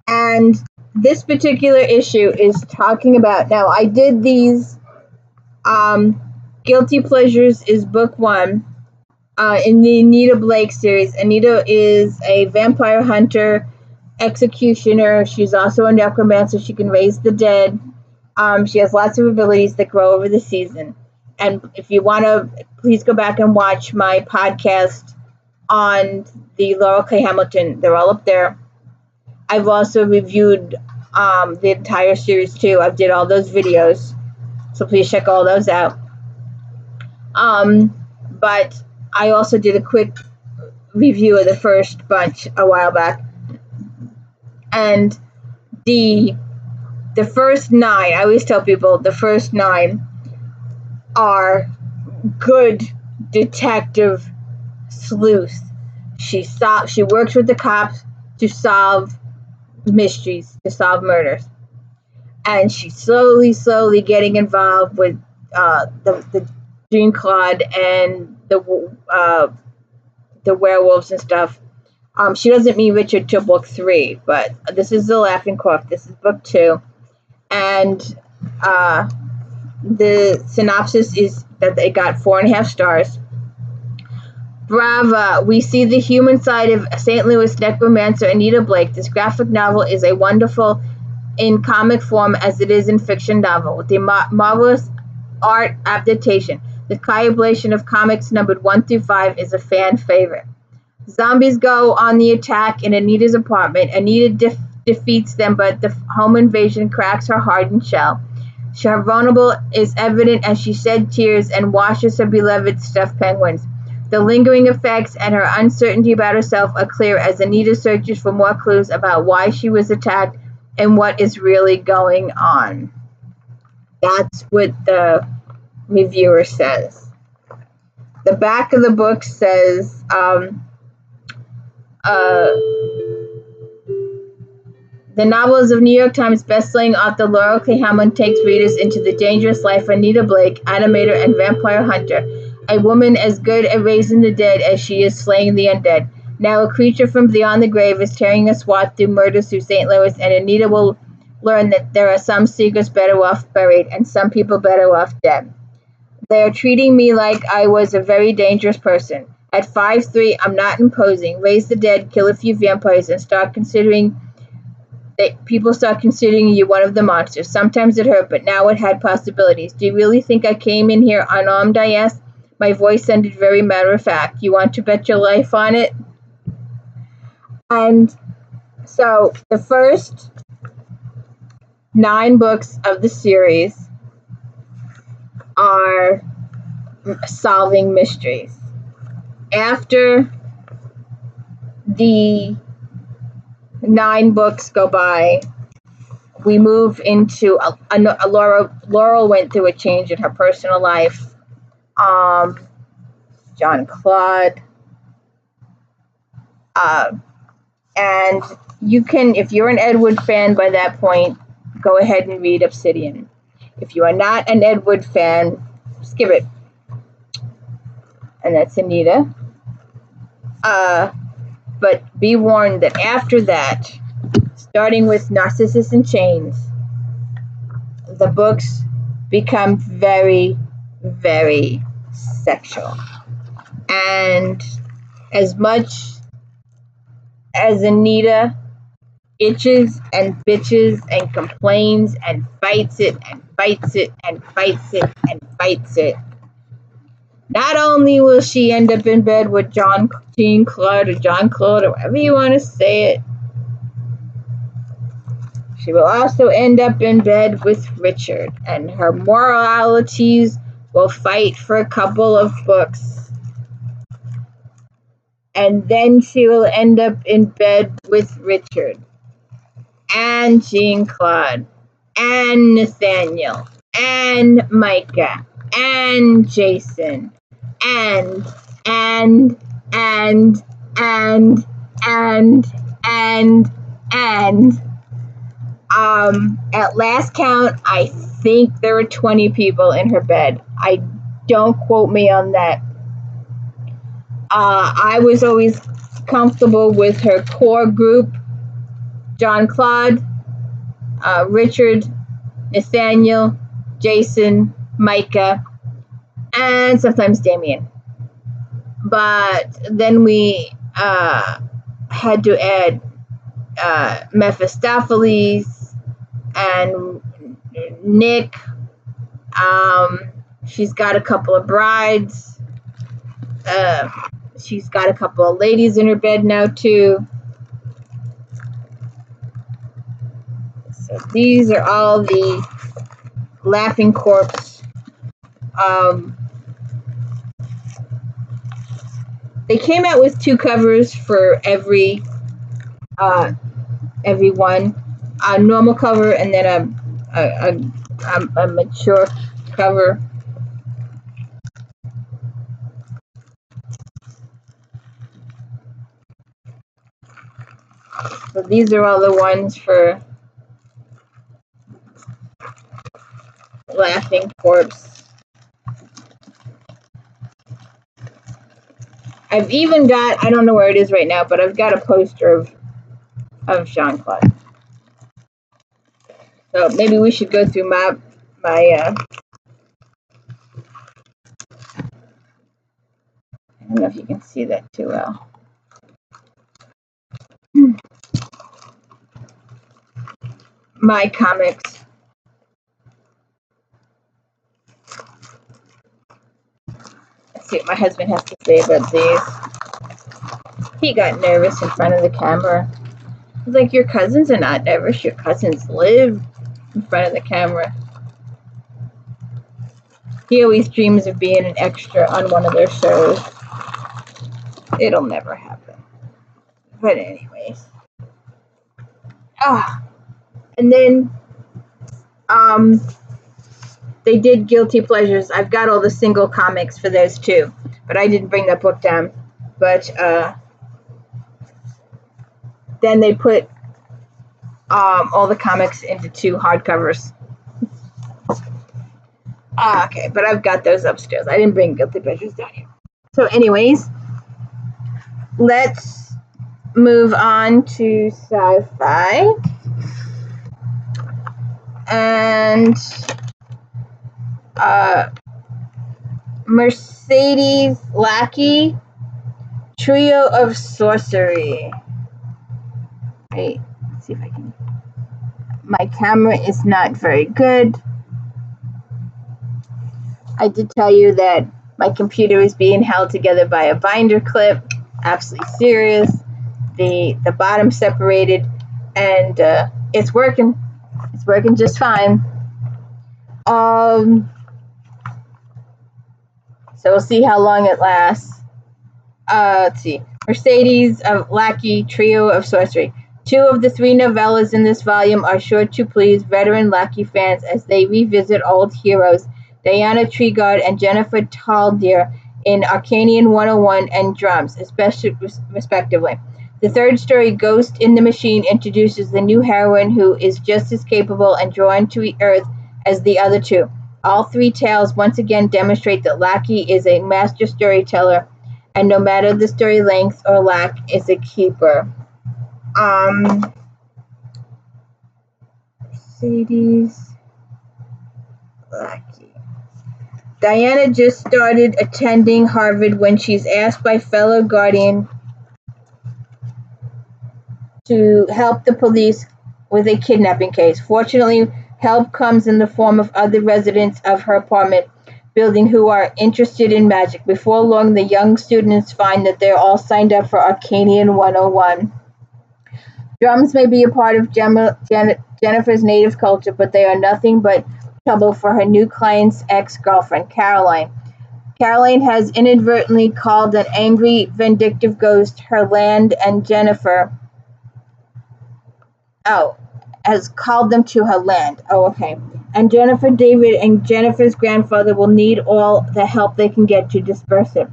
and this particular issue is talking about, now I did these, Guilty Pleasures is book 1 in the Anita Blake series. Anita is a vampire hunter, executioner. She's also a necromancer. She can raise the dead. She has lots of abilities that grow over the season. And if you want to, please go back and watch my podcast on the Laurel K. Hamilton. They're all up there. I've also reviewed the entire series too. I did all those videos, so please check all those out. But I also did a quick review of the first bunch a while back, and the first 9. I always tell people the first 9 are good detective sleuth. She works with the cops to solve mysteries, to solve murders, and she's slowly getting involved with the Jean Claude and the werewolves and stuff. She doesn't meet Richard till book 3, but this is The Laughing Cork. This is book 2, and the synopsis is that they got 4.5 stars. Brava! We see the human side of St. Louis necromancer Anita Blake. This graphic novel is a wonderful in comic form as it is in fiction novel, with a marvelous art adaptation. The collaboration of comics numbered 1 through 5 is a fan favorite. Zombies go on the attack in Anita's apartment. Anita defeats them, but the home invasion cracks her hardened shell. Her vulnerable is evident as she sheds tears and washes her beloved stuffed penguins. The lingering effects and her uncertainty about herself are clear as Anita searches for more clues about why she was attacked and what is really going on. That's what the reviewer says. The back of the book says, the novels of New York Times bestselling author Laurel K. Hamlin takes readers into the dangerous life of Anita Blake, animator and vampire hunter, a woman as good at raising the dead as she is slaying the undead. Now a creature from beyond the grave is tearing a swath through murders through St. Louis, and Anita will learn that there are some secrets better off buried and some people better off dead. They are treating me like I was a very dangerous person. At 5'3", I'm not imposing. Raise the dead, kill a few vampires, and people start considering you one of the monsters. Sometimes it hurt, but now it had possibilities. Do you really think I came in here unarmed, I asked. My voice sounded very matter-of-fact. You want to bet your life on it? And so the first 9 books of the series are solving mysteries. After the 9 books go by, we move into Laurel went through a change in her personal life. John Claude. And you can, if you're an Edward fan by that point, go ahead and read Obsidian. If you are not an Edward fan, skip it. And that's Anita. But be warned that after that, starting with Narcissus in Chains, the books become very, very sexual. And as much as Anita itches and bitches and complains and fights it and fights it and fights it and fights it, not only will she end up in bed with Jean-Claude or John Claude or whatever you want to say it, she will also end up in bed with Richard, and her moralities will fight for a couple of books. And then she will end up in bed with Richard, and Jean-Claude, and Nathaniel, and Micah, and Jason, and at last count, I think there were 20 people in her bed. Don't quote me on that. I was always comfortable with her core group: John Claude, Richard, Nathaniel, Jason, Micah, and sometimes Damien. But then we had to add Mephistopheles and Nick. She's got a couple of brides. She's got a couple of ladies in her bed now too. So these are all the Laughing Corpse. They came out with 2 covers for every one, a normal cover and then a mature cover. So these are all the ones for Laughing Corpse. I've even got, I don't know where it is right now, but I've got a poster of Jean-Claude. So maybe we should go through my I don't know if you can see that too well. My comics. Let's see what my husband has to say about these. He got nervous in front of the camera. I was like, your cousins are not nervous. Your cousins live in front of the camera. He always dreams of being an extra on one of their shows. It'll never happen. But anyways. And then they did Guilty Pleasures. I've got all the single comics for those too, but I didn't bring that book down. But then they put all the comics into 2 hardcovers. Okay, but I've got those upstairs. I didn't bring Guilty Pleasures down here. So anyways, let's move on to sci-fi. And Mercedes Lackey, Trio of Sorcery. Wait, let's see if I can. My camera is not very good. I did tell you that my computer is being held together by a binder clip. Absolutely serious. The bottom separated, and it's working. It's working just fine. So we'll see how long it lasts. Let's see. Mercedes Lackey, Trio of Sorcery. 2 of the 3 novellas in this volume are sure to please veteran Lackey fans as they revisit old heroes Diana Treguard and Jennifer Taldir in Arcanian 101 and Drums, especially respectively. The 3rd story, Ghost in the Machine, introduces the new heroine who is just as capable and drawn to Earth as the other 2. All 3 tales once again demonstrate that Lackey is a master storyteller, and no matter the story length or lack, is a keeper. Mercedes Lackey. Diana just started attending Harvard when she's asked by fellow guardian to help the police with a kidnapping case. Fortunately, help comes in the form of other residents of her apartment building who are interested in magic. Before long, the young students find that they're all signed up for Arcanian 101. Drums may be a part of Jennifer's native culture, but they are nothing but trouble for her new client's ex-girlfriend, Caroline. Caroline has inadvertently called an angry, vindictive ghost her land, and Jennifer has called them to her land. Okay. And Jennifer, David, and Jennifer's grandfather will need all the help they can get to disperse it.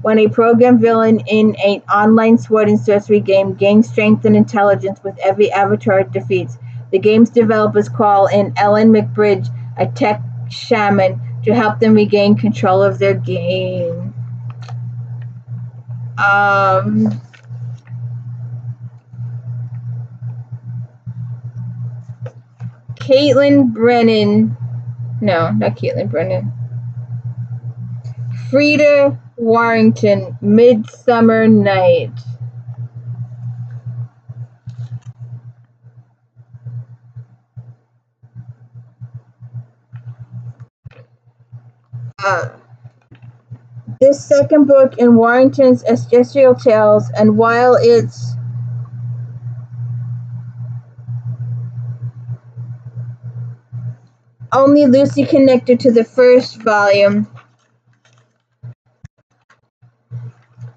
When a programmed villain in an online sword and sorcery game gains strength and intelligence with every avatar it defeats, the game's developers call in Ellen McBridge, a tech shaman, to help them regain control of their game. Caitlin Brennan. No, not Caitlin Brennan. FREDA Warrington, Midsummer Night. This second book in Warrington's ancestral tales, and while it's only loosely connected to the first volume,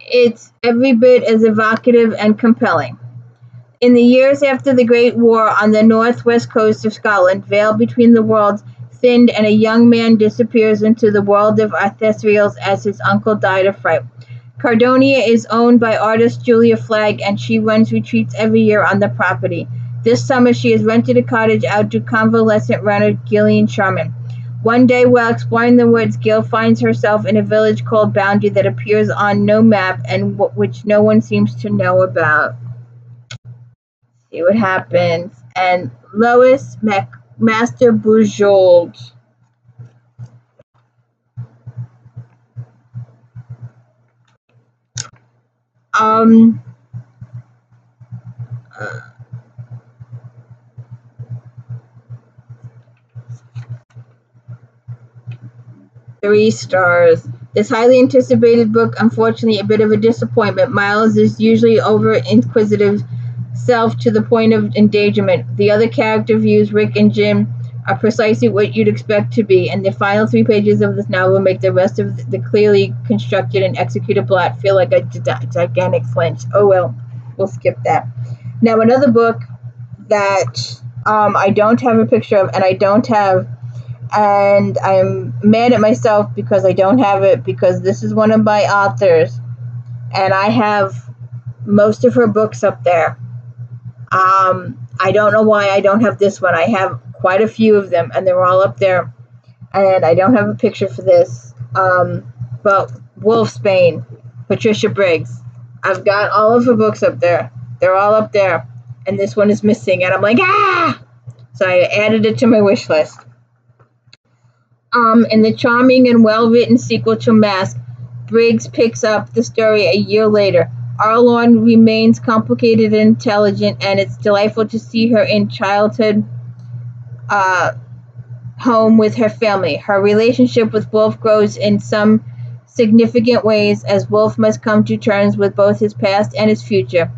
it's every bit as evocative and compelling. In the years after the Great War on the northwest coast of Scotland, veil between the worlds thinned and a young man disappears into the world of Arthurials as his uncle died of fright. Cardonia is owned by artist Julia Flagg, and she runs retreats every year on the property. This summer she has rented a cottage out to convalescent runner Gillian Sharman. One day while exploring the woods, Gil finds herself in a village called Boundary that appears on no map and which no one seems to know about. See what happens. And Lois Master Bujold. Three stars. This highly anticipated book, unfortunately, a bit of a disappointment. Miles is usually over-inquisitive self to the point of endangerment. The other character views Rick and Jim are precisely what you'd expect to be, and the final 3 pages of this novel make the rest of the clearly constructed and executed plot feel like a gigantic flinch. Oh well, we'll skip that. Now another book that I don't have a picture of, and I'm mad at myself because I don't have it, because this is one of my authors, and I have most of her books up there. I don't know why I don't have this one. I have quite a few of them, and they're all up there, and I don't have a picture for this. But Wolfsbane, Patricia Briggs. I've got all of her books up there. They're all up there, and this one is missing, and I'm like, ah! So I added it to my wish list. In the charming and well-written sequel to Mask, Briggs picks up the story a year later. Arlorn remains complicated and intelligent, and it's delightful to see her in childhood home with her family. Her relationship with Wolf grows in some significant ways, as Wolf must come to terms with both his past and his future.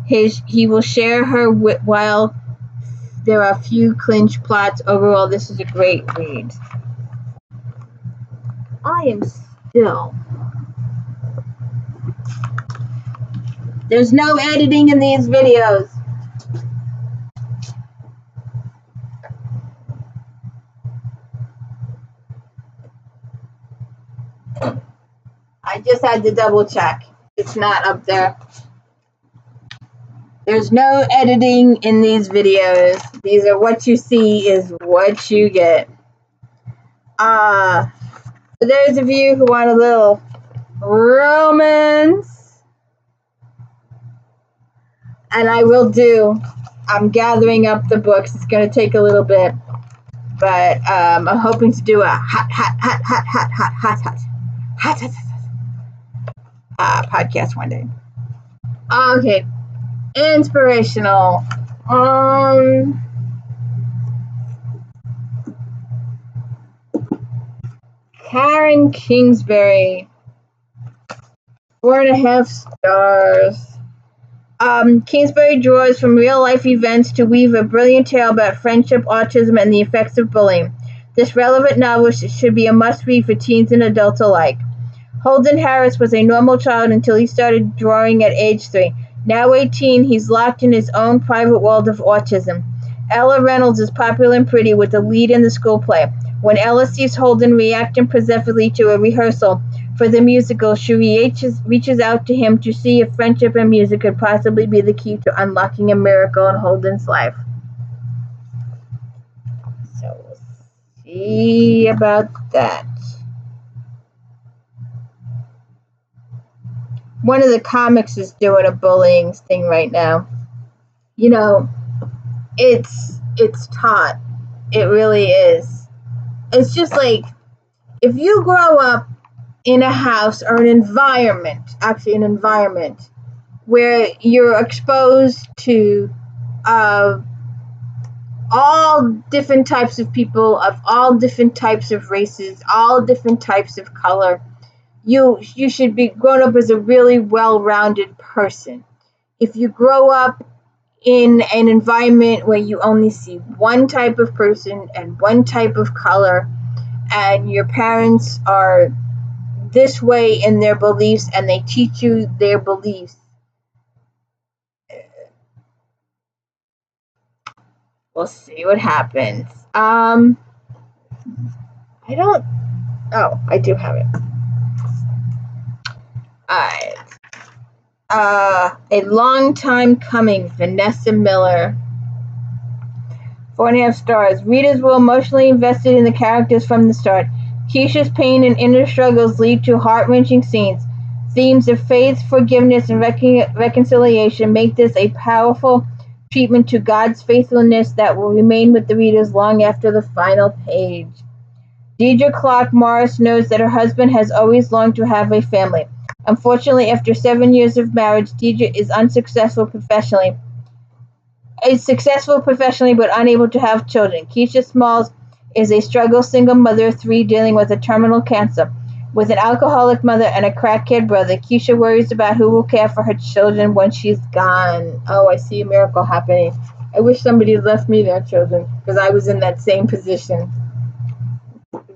He will share her while there are few clinch plots. Overall, this is a great read. I am still... There's no editing in these videos. I just had to double check. It's not up there. There's no editing in these videos. These are what you see is what you get. For those of you who want a little romance, and I will do, I'm gathering up the books. It's going to take a little bit, but I'm hoping to do a hot podcast one day. Okay, inspirational. Karen Kingsbury, 4.5 stars. Kingsbury draws from real-life events to weave a brilliant tale about friendship, autism, and the effects of bullying. This relevant novel should be a must-read for teens and adults alike. Holden Harris was a normal child until he started drawing at age 3. Now 18, he's locked in his own private world of autism. Ella Reynolds is popular and pretty, with the lead in the school play. When Ella sees Holden reacting possessively to a rehearsal for the musical, she reaches out to him to see if friendship and music could possibly be the key to unlocking a miracle in Holden's life. So we'll see about that. One of the comics is doing a bullying thing right now. You know, it's taught. It really is. It's just like, if you grow up in a house or an environment where you're exposed to all different types of people of all different types of races, all different types of color, you should be grown up as a really well-rounded person. If you grow up in an environment where you only see one type of person and one type of color, and your parents are this way in their beliefs and they teach you their beliefs, we'll see what happens. I do have it. Alright. A long time coming, Vanessa Miller. 4.5 stars. Readers were emotionally invested in the characters from the start. Keisha's pain and inner struggles lead to heart-wrenching scenes. Themes of faith, forgiveness, and reconciliation make this a powerful treatment to God's faithfulness that will remain with the readers long after the final page. Deidre Clark Morris knows that her husband has always longed to have a family. Unfortunately, after 7 years of marriage, Deidre is successful professionally but unable to have children. Keisha Smalls is a struggling single mother of 3 dealing with a terminal cancer. With an alcoholic mother and a crackhead brother, Keisha worries about who will care for her children when she's gone. Oh, I see a miracle happening. I wish somebody had left me their children, because I was in that same position.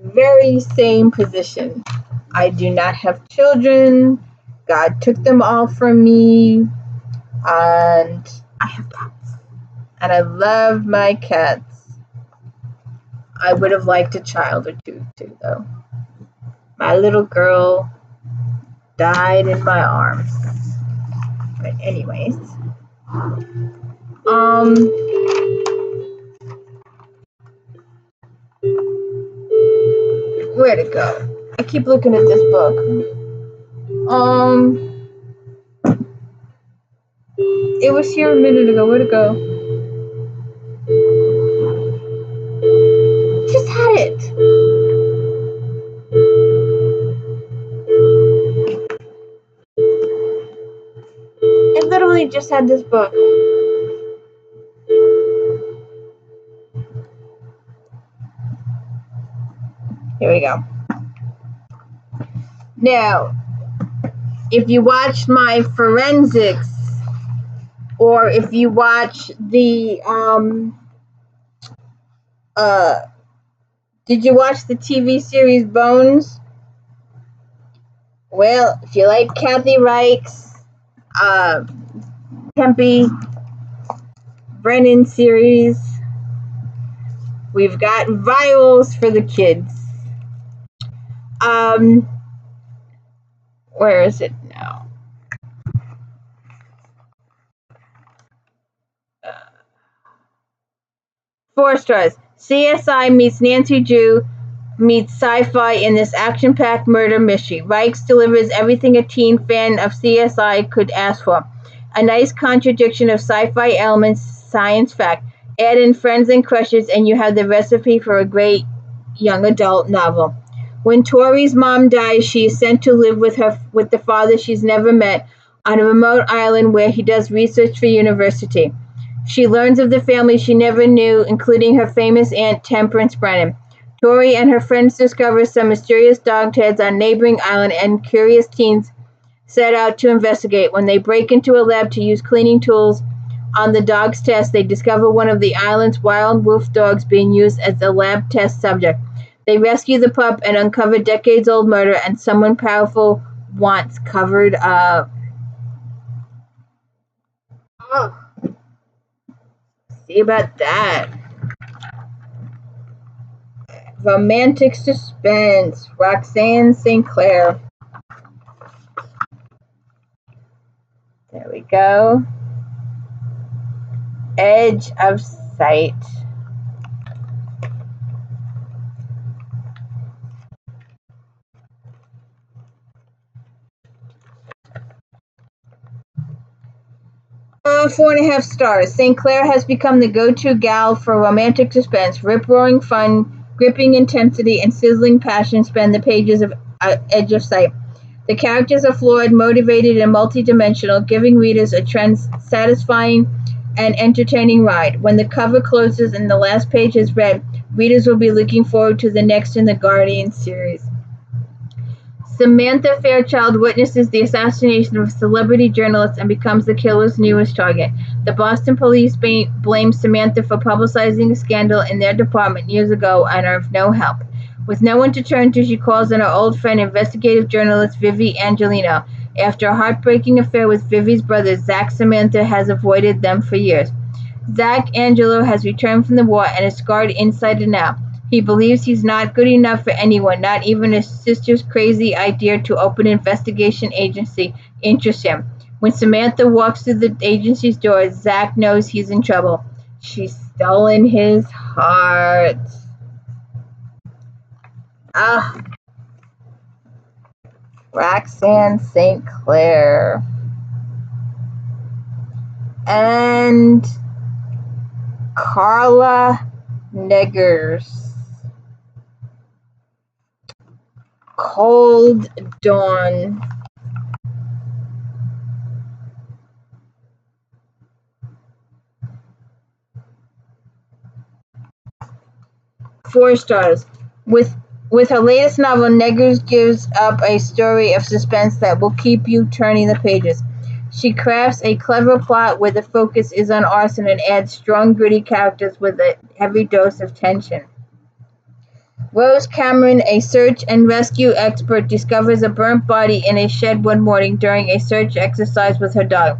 Very same position. I do not have children. God took them all from me. And I have cats. And I love my cats. I would have liked a child or two, too, though. My little girl died in my arms. But anyways. Where'd it go? I keep looking at this book. It was here a minute ago. Where'd it go? Just had it. I literally just had this book. Here we go. Now, if you watched my forensics, or if you watch the did you watch the TV series Bones? Well, if you like Kathy Reich's Tempe Brennan series, we've got virals for the kids. Where is it now? 4 stars. CSI meets Nancy Drew meets sci-fi in this action-packed murder mystery. Reichs delivers everything a teen fan of CSI could ask for. A nice contradiction of sci-fi elements, science fact. Add in friends and crushes and you have the recipe for a great young adult novel. When Tori's mom dies, she is sent to live with the father she's never met on a remote island where he does research for university. She learns of the family she never knew, including her famous aunt Temperance Brennan. Tori and her friends discover some mysterious dogheads on a neighboring island, and curious teens set out to investigate. When they break into a lab to use cleaning tools on the dog's test, they discover one of the island's wild wolf dogs being used as a lab test subject. They rescue the pup and uncover decades-old murder and someone powerful wants covered up. Oh. See about that. Romantic suspense. Roxanne St. Clair. There we go. Edge of Sight. Four and a half stars. St. Clair has become the go-to gal for romantic suspense. Rip-roaring fun, gripping intensity, and sizzling passion span the pages of Edge of Sight. The characters are flawed, motivated, and multidimensional, giving readers a satisfying and entertaining ride. When the cover closes and the last page is read, readers will be looking forward to the next in the Guardian series. Samantha Fairchild witnesses the assassination of a celebrity journalist and becomes the killer's newest target. The Boston police blame Samantha for publicizing a scandal in their department years ago and are of no help. With no one to turn to, she calls on her old friend, investigative journalist Vivi Angelino. After a heartbreaking affair with Vivi's brother, Zach, Samantha has avoided them for years. Zach Angelo has returned from the war and is scarred inside and out. He believes he's not good enough for anyone, not even his sister's crazy idea to open an investigation agency interests him. When Samantha walks through the agency's door, Zach knows he's in trouble. She's stolen his heart. Roxanne St. Clair. And Carla Neggers. Cold Dawn. Four stars. With her latest novel, Neggers gives up a story of suspense that will keep you turning the pages. She crafts a clever plot where the focus is on arson and adds strong, gritty characters with a heavy dose of tension. Rose Cameron, a search and rescue expert, discovers a burnt body in a shed one morning during a search exercise with her dog.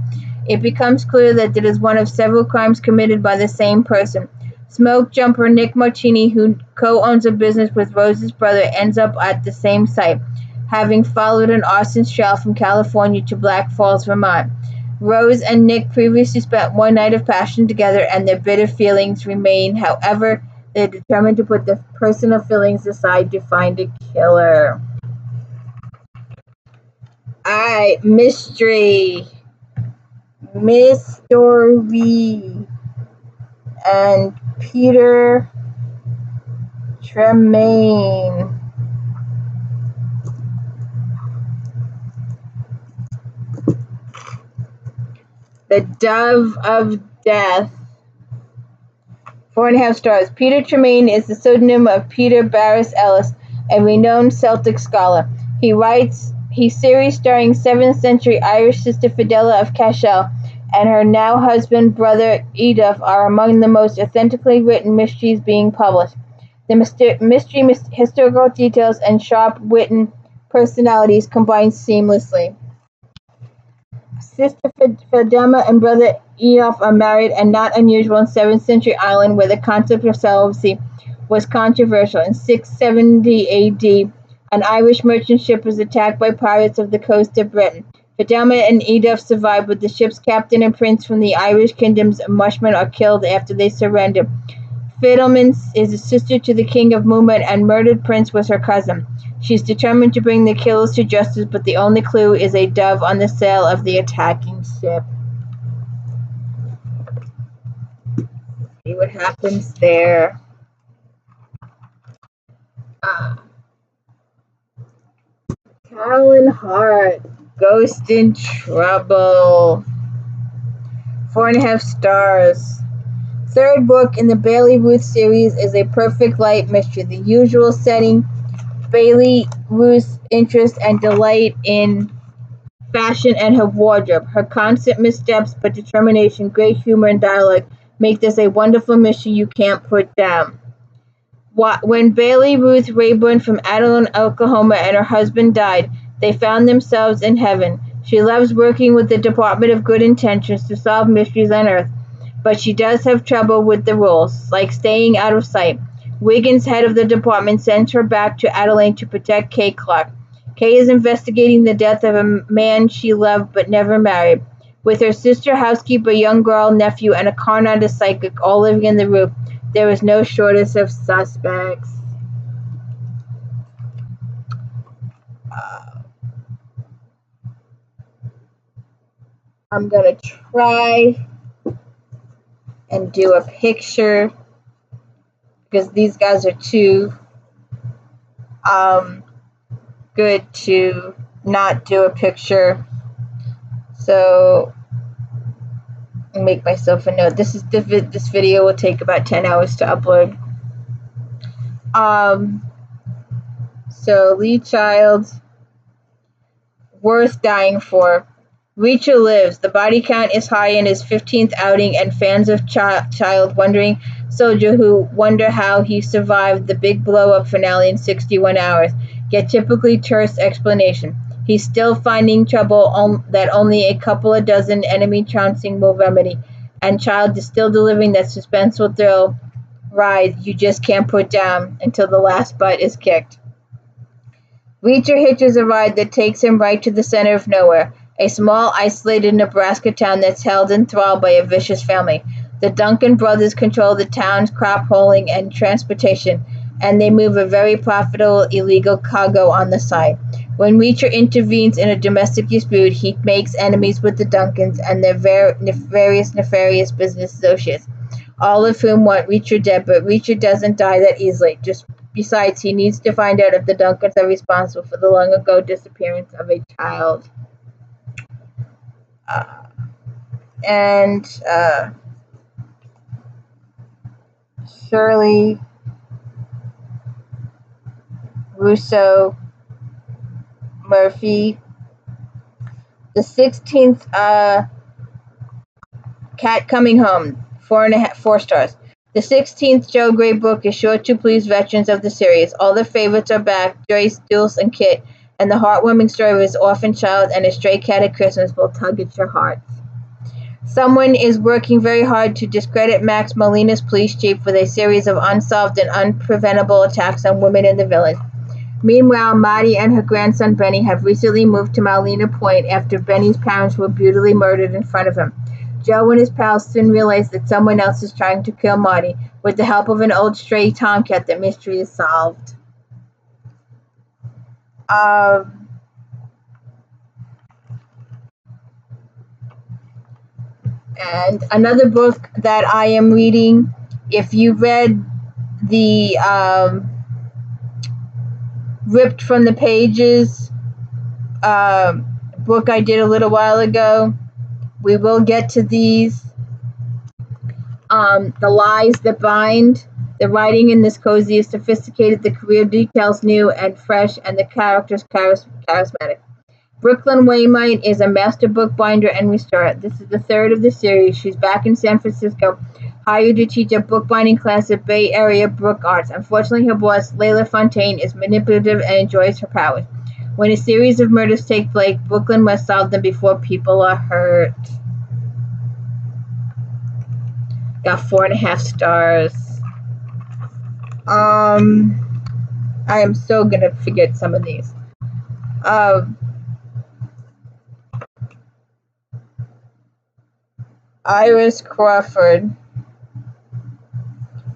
It becomes clear that it is one of several crimes committed by the same person. Smoke jumper Nick Martini, who co-owns a business with Rose's brother, ends up at the same site, having followed an arson trail from California to Black Falls, Vermont. Rose and Nick previously spent one night of passion together, and their bitter feelings remain. However, they're determined to put their personal feelings aside to find a killer. Alright, mystery. And Peter Tremaine. The Dove of Death. 4.5 stars. Peter Tremaine is the pseudonym of Peter Barris Ellis, a renowned Celtic scholar. His series starring 7th century Irish sister Fidela of Cashel and her now husband, brother Edith, are among the most authentically written mysteries being published. The mystery, historical details, and sharp-witted personalities combine seamlessly. Sister Fidela and brother Edith are married, and not unusual in 7th century Ireland, where the concept of celibacy was controversial. In 670 AD, an Irish merchant ship was attacked by pirates of the coast of Britain. Fidela and Edith survive, but the ship's captain and prince from the Irish kingdoms of Mushman are killed after they surrender. Fidela is a sister to the king of Muman, and murdered prince was her cousin. She's determined to bring the killers to justice, but the only clue is a dove on the sail of the attacking ship. See what happens there. Talon Hart, Ghost in Trouble. 4.5 stars. Third book in the Bailey Ruth series is a perfect light mystery. The usual setting, Bailey Ruth's interest and delight in fashion and her wardrobe. Her constant missteps, but determination, great humor, and dialogue make this a wonderful mystery you can't put down. When Bailey Ruth Rayburn from Adeline, Oklahoma, and her husband died, they found themselves in heaven. She loves working with the Department of Good Intentions to solve mysteries on Earth, but she does have trouble with the rules, like staying out of sight. Wiggins, head of the department, sends her back to Adelaide to protect Kay Clark. Kay is investigating the death of a man she loved but never married. With her sister, housekeeper, young girl, nephew, and a con-artist psychic all living in the roof, there is no shortage of suspects. I'm going to try and do a picture because these guys are too good to not do a picture. So I'll make myself a note. This video will take about 10 hours to upload. So Lee Child, worth dying for. Reacher lives. The body count is high in his 15th outing, and fans of Child wondering soldier who wonder how he survived the big blow-up finale in 61 hours get typically terse explanation. He's still finding trouble that only a couple of dozen enemy trouncing will remedy, and Child is still delivering that suspenseful thrill ride you just can't put down until the last butt is kicked. Reacher hitches a ride that takes him right to the center of nowhere, a small, isolated Nebraska town that's held in thrall by a vicious family. The Duncan brothers control the town's crop hauling and transportation, and they move a very profitable illegal cargo on the side. When Reacher intervenes in a domestic dispute, he makes enemies with the Duncans and their various nefarious business associates, all of whom want Reacher dead, but Reacher doesn't die that easily. Besides, he needs to find out if the Duncans are responsible for the long-ago disappearance of a child. Shirley Russo Murphy. The 16th Cat Coming Home, 4 stars. The 16th Joe Gray book is sure to please veterans of the series. All the favorites are back, Joyce, Dulce, and Kit, and the heartwarming story of his orphan child and a stray cat at Christmas will tug at your hearts. Someone is working very hard to discredit Max Molina's police chief with a series of unsolved and unpreventable attacks on women in the village. Meanwhile, Maddie and her grandson Benny have recently moved to Malina Point after Benny's parents were brutally murdered in front of him. Joe and his pals soon realize that someone else is trying to kill Marty. With the help of an old stray tomcat, the mystery is solved. And another book that I am reading, if you read the Ripped from the Pages book I did a little while ago, we will get to these. The Lies That Bind. The writing in this cozy is sophisticated, the career details new and fresh, and the characters charismatic. Brooklyn Wainwright is a master bookbinder and restorer. This is the 3rd of the series. She's back in San Francisco, hired to teach a bookbinding class at Bay Area Brook Arts. Unfortunately, her boss, Layla Fontaine, is manipulative and enjoys her powers. When a series of murders take place, Brooklyn must solve them before people are hurt. Got 4.5 stars. I am so gonna forget some of these. Iris Crawford,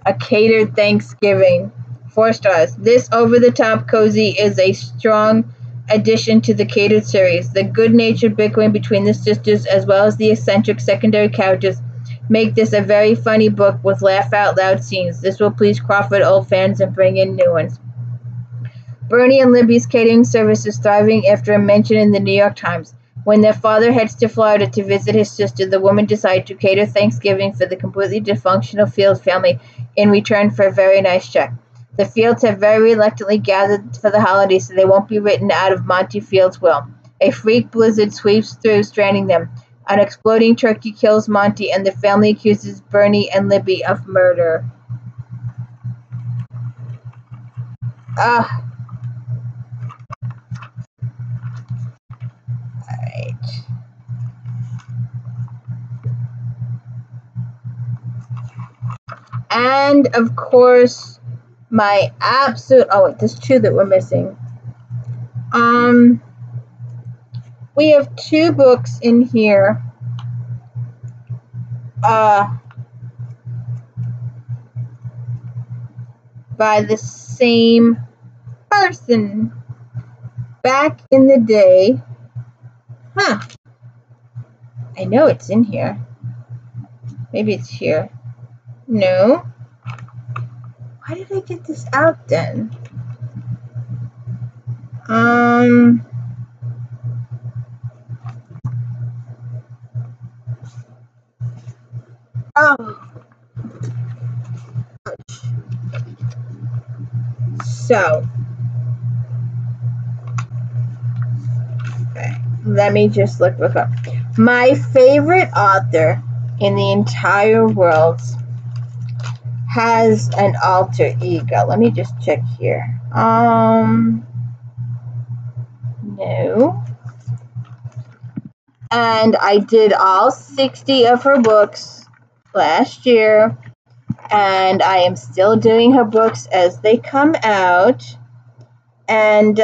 A Catered Thanksgiving, 4 stars. This over-the-top cozy is a strong addition to the Catered series. The good-natured bickering between the sisters, as well as the eccentric secondary characters, make this a very funny book with laugh-out-loud scenes. This will please Crawford old fans and bring in new ones. Bernie and Libby's catering service is thriving after a mention in the New York Times. When their father heads to Florida to visit his sister, the women decide to cater Thanksgiving for the completely dysfunctional Fields family in return for a very nice check. The Fields have very reluctantly gathered for the holiday so they won't be written out of Monty Fields' will. A freak blizzard sweeps through, stranding them. An exploding turkey kills Monty, and the family accuses Bernie and Libby of murder. Alright. And, of course, my absolute... Oh, wait, there's 2 that we're missing. We have 2 books in here. By the same person. Back in the day. I know it's in here. Maybe it's here. No. Why did I get this out then? So, okay, let me just look up. My favorite author in the entire world has an alter ego. Let me just check here. No. And I did all 60 of her books last year, and I am still doing her books as they come out. And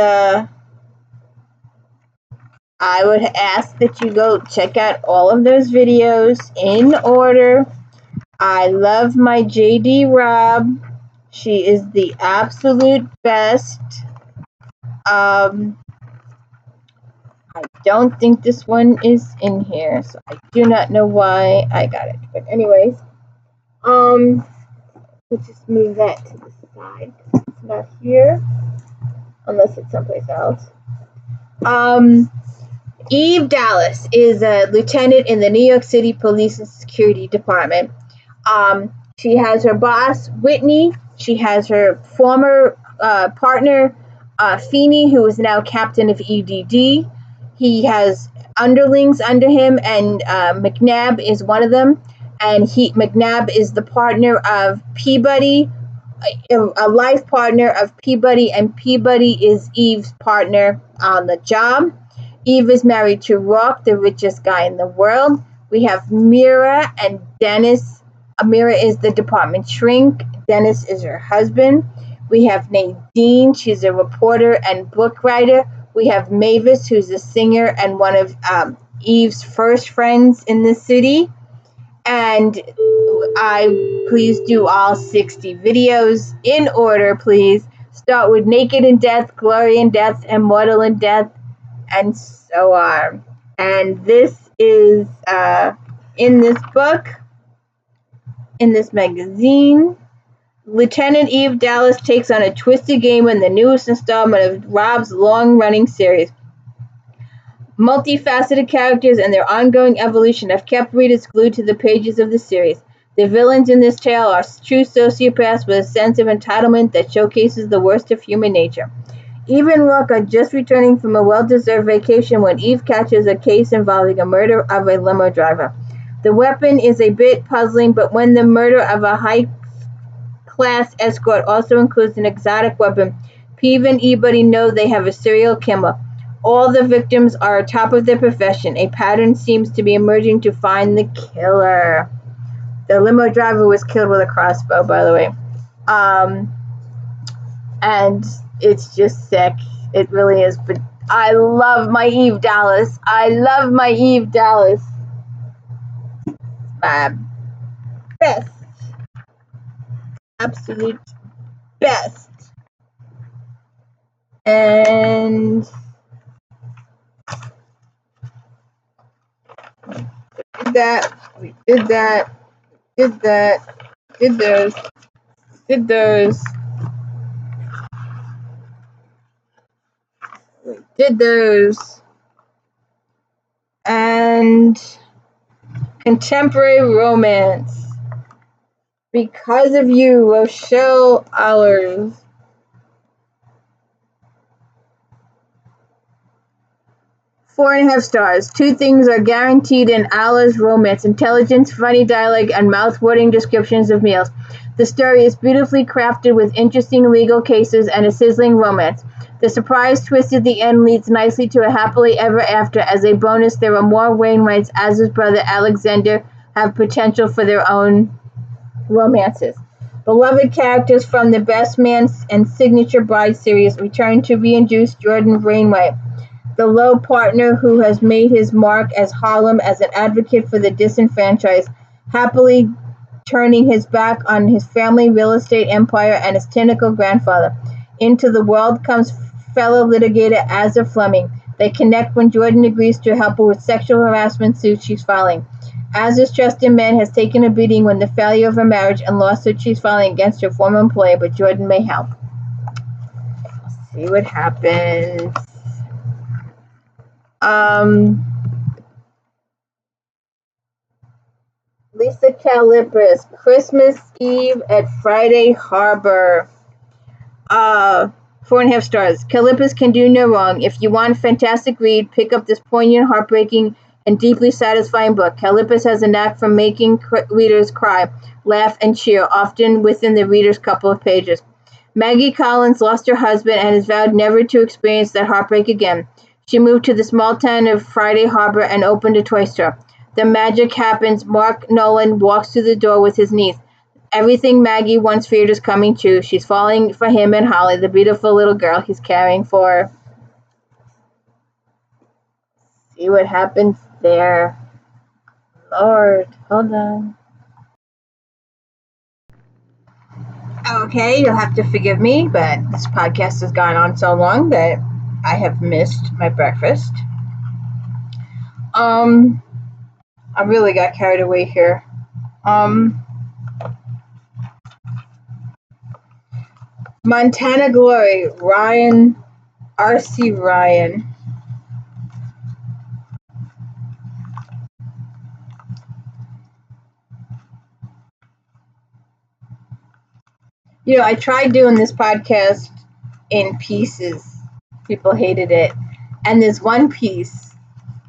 I would ask that you go check out all of those videos in order. I love my J.D. Robb. She is the absolute best. I don't think this one is in here, so I do not know why I got it. But anyways, let's just move that to the side. It's not here, unless it's someplace else. Eve Dallas is a lieutenant in the New York City Police and Security Department. She has her boss, Whitney. She has her former partner, Feeney, who is now captain of EDD. He has underlings under him, and McNabb is one of them. And McNabb is the partner of Peabody, a life partner of Peabody, and Peabody is Eve's partner on the job. Eve is married to Rock, the richest guy in the world. We have Mira and Dennis. Mira is the department shrink. Dennis is her husband. We have Nadine. She's a reporter and book writer. We have Mavis, who's a singer and one of Eve's first friends in the city. And please do all 60 videos in order, please. Start with Naked in Death, Glory in Death, Immortal in Death, and so on. And this is in this book, in this magazine, Lieutenant Eve Dallas takes on a twisted game in the newest installment of Rob's long-running series. Multifaceted characters and their ongoing evolution have kept readers glued to the pages of the series. The villains in this tale are true sociopaths with a sense of entitlement that showcases the worst of human nature. Eve and Rook are just returning from a well-deserved vacation when Eve catches a case involving a murder of a limo driver. The weapon is a bit puzzling, but when the murder of a high-class escort also includes an exotic weapon, Peeve and Ebuddy know they have a serial killer. All the victims are top of their profession. A pattern seems to be emerging to find the killer. The limo driver was killed with a crossbow, by the way. And it's just sick. It really is. But I love my Eve Dallas. I love my Eve Dallas. My best. Absolute best. And we did that, did those, we did those, and contemporary romance. Because of You, Rochelle Allers. 4.5 stars. 2 things are guaranteed in Allers' romance: intelligence, funny dialogue, and mouth-watering descriptions of meals. The story is beautifully crafted with interesting legal cases and a sizzling romance. The surprise twist at the end leads nicely to a happily ever after. As a bonus, there are more Wainwrights as his brother Alexander have potential for their own romances. Beloved characters from the Best Man and Signature Bride series return to reintroduce Jordan Wainwright, the low partner who has made his mark as Harlem as an advocate for the disenfranchised, happily turning his back on his family real estate empire and his cynical grandfather. Into the world comes fellow litigator Asa Fleming. They connect when Jordan agrees to help her with sexual harassment suit she's filing. Asa's trusted man has taken a beating when the failure of her marriage and lawsuit she's filing against her former employer, but Jordan may help. See what happens. Lisa Calipris, Christmas Eve at Friday Harbor. 4.5 stars. Calipris can do no wrong. If you want a fantastic read, pick up this poignant, heartbreaking, and deeply satisfying book. Calipris has a knack for making readers cry, laugh, and cheer, often within the reader's couple of pages. Maggie Collins lost her husband and has vowed never to experience that heartbreak again. She moved to the small town of Friday Harbor and opened a toy store. The magic happens. Mark Nolan walks through the door with his niece. Everything Maggie once feared is coming true. She's falling for him and Holly, the beautiful little girl he's caring for. See what happens there. Lord, hold on. Okay, you'll have to forgive me, but this podcast has gone on so long that I have missed my breakfast. I really got carried away here. Montana Glory, Ryan, R.C. Ryan. You know, I tried doing this podcast in pieces. People hated it. And there's one piece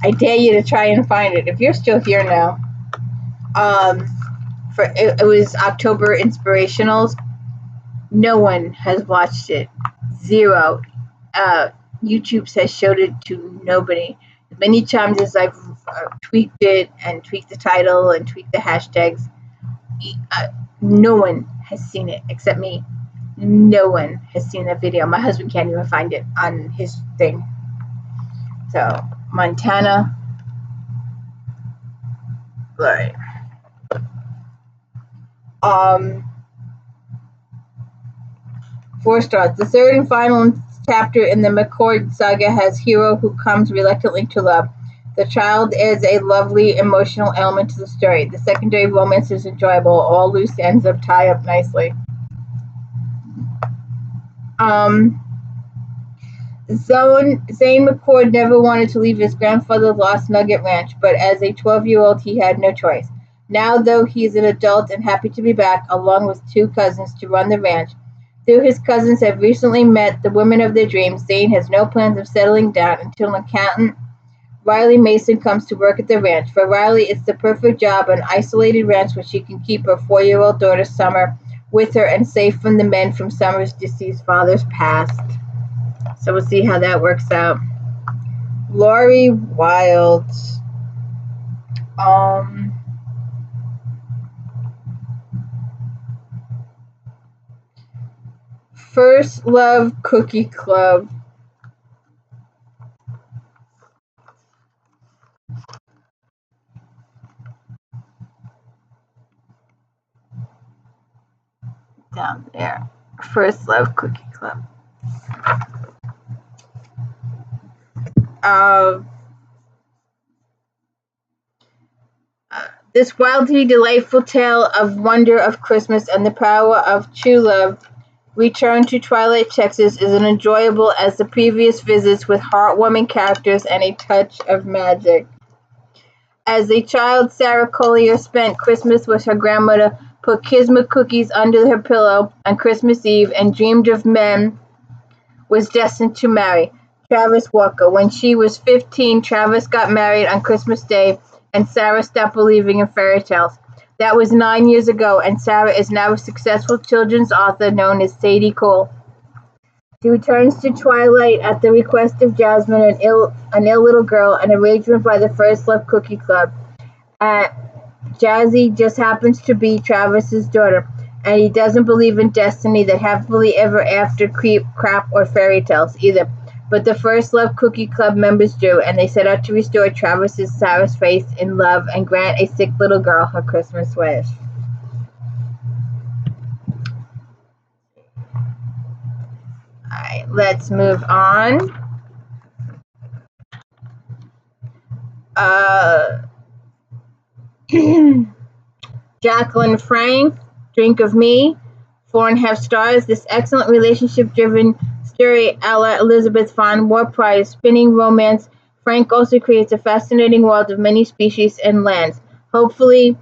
I dare you to try and find it if you're still here now. It was October inspirationals. No one has watched it. Zero. YouTube has showed it to nobody. Many times as I've tweaked it and tweaked the title and tweaked the hashtags, no one has seen it except me. No one has seen that video. My husband can't even find it on his thing. So, Montana. Right. 4 stars. The third and final chapter in the McCord saga has hero who comes reluctantly to love. The child is a lovely emotional element to the story. The secondary romance is enjoyable. All loose ends tie up nicely. Zane McCord never wanted to leave his grandfather's Lost Nugget Ranch, but as a 12-year-old, he had no choice. Now, though he is an adult and happy to be back, along with 2 cousins to run the ranch, though his cousins have recently met the woman of their dreams, Zane has no plans of settling down until an accountant, Riley Mason, comes to work at the ranch. For Riley, it's the perfect job, an isolated ranch where she can keep her 4-year-old daughter, Summer, with her and safe from the men from Summer's deceased father's past. So we'll see how that works out. Lori Wild. First Love Cookie Club. Down there. First Love Cookie Club. This wildly delightful tale of wonder of Christmas and the power of true love, Return to Twilight, Texas, is as enjoyable as the previous visits, with heartwarming characters and a touch of magic. As a child, Sarah Collier spent Christmas with her grandmother, put Kismet cookies under her pillow on Christmas Eve, and dreamed of men was destined to marry Travis Walker. When she was 15, Travis got married on Christmas Day, and Sarah stopped believing in fairy tales. That was 9 years ago, and Sarah is now a successful children's author known as Sadie Cole. She returns to Twilight at the request of Jasmine, an ill little girl, an arrangement by the First Love Cookie Club. Jazzy just happens to be Travis's daughter, and he doesn't believe in destiny, that happily ever after crap, or fairy tales either. But the First Love Cookie Club members do, and they set out to restore Sarah's faith in love and grant a sick little girl her Christmas wish. Alright, let's move on. Jacqueline Frank, Drink of Me, 4.5 stars. This excellent relationship-driven story a la Elizabeth Fawn, War Prize, spinning romance. Frank also creates a fascinating world of many species and lands. Hopefully,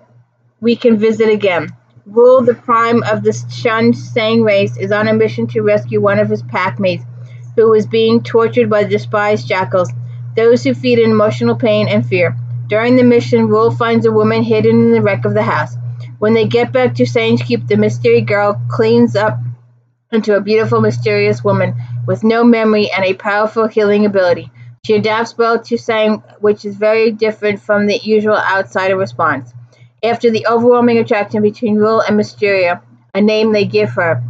we can visit again. Rule, the prime of the shunned Sang race, is on a mission to rescue one of his packmates, who is being tortured by despised jackals, those who feed in emotional pain and fear. During the mission, Rule finds a woman hidden in the wreck of the house. When they get back to Sang's Keep, the mystery girl cleans up into a beautiful, mysterious woman with no memory and a powerful healing ability. She adapts well to Sang, which is very different from the usual outsider response. After the overwhelming attraction between Rule and Mysteria, a name they give her,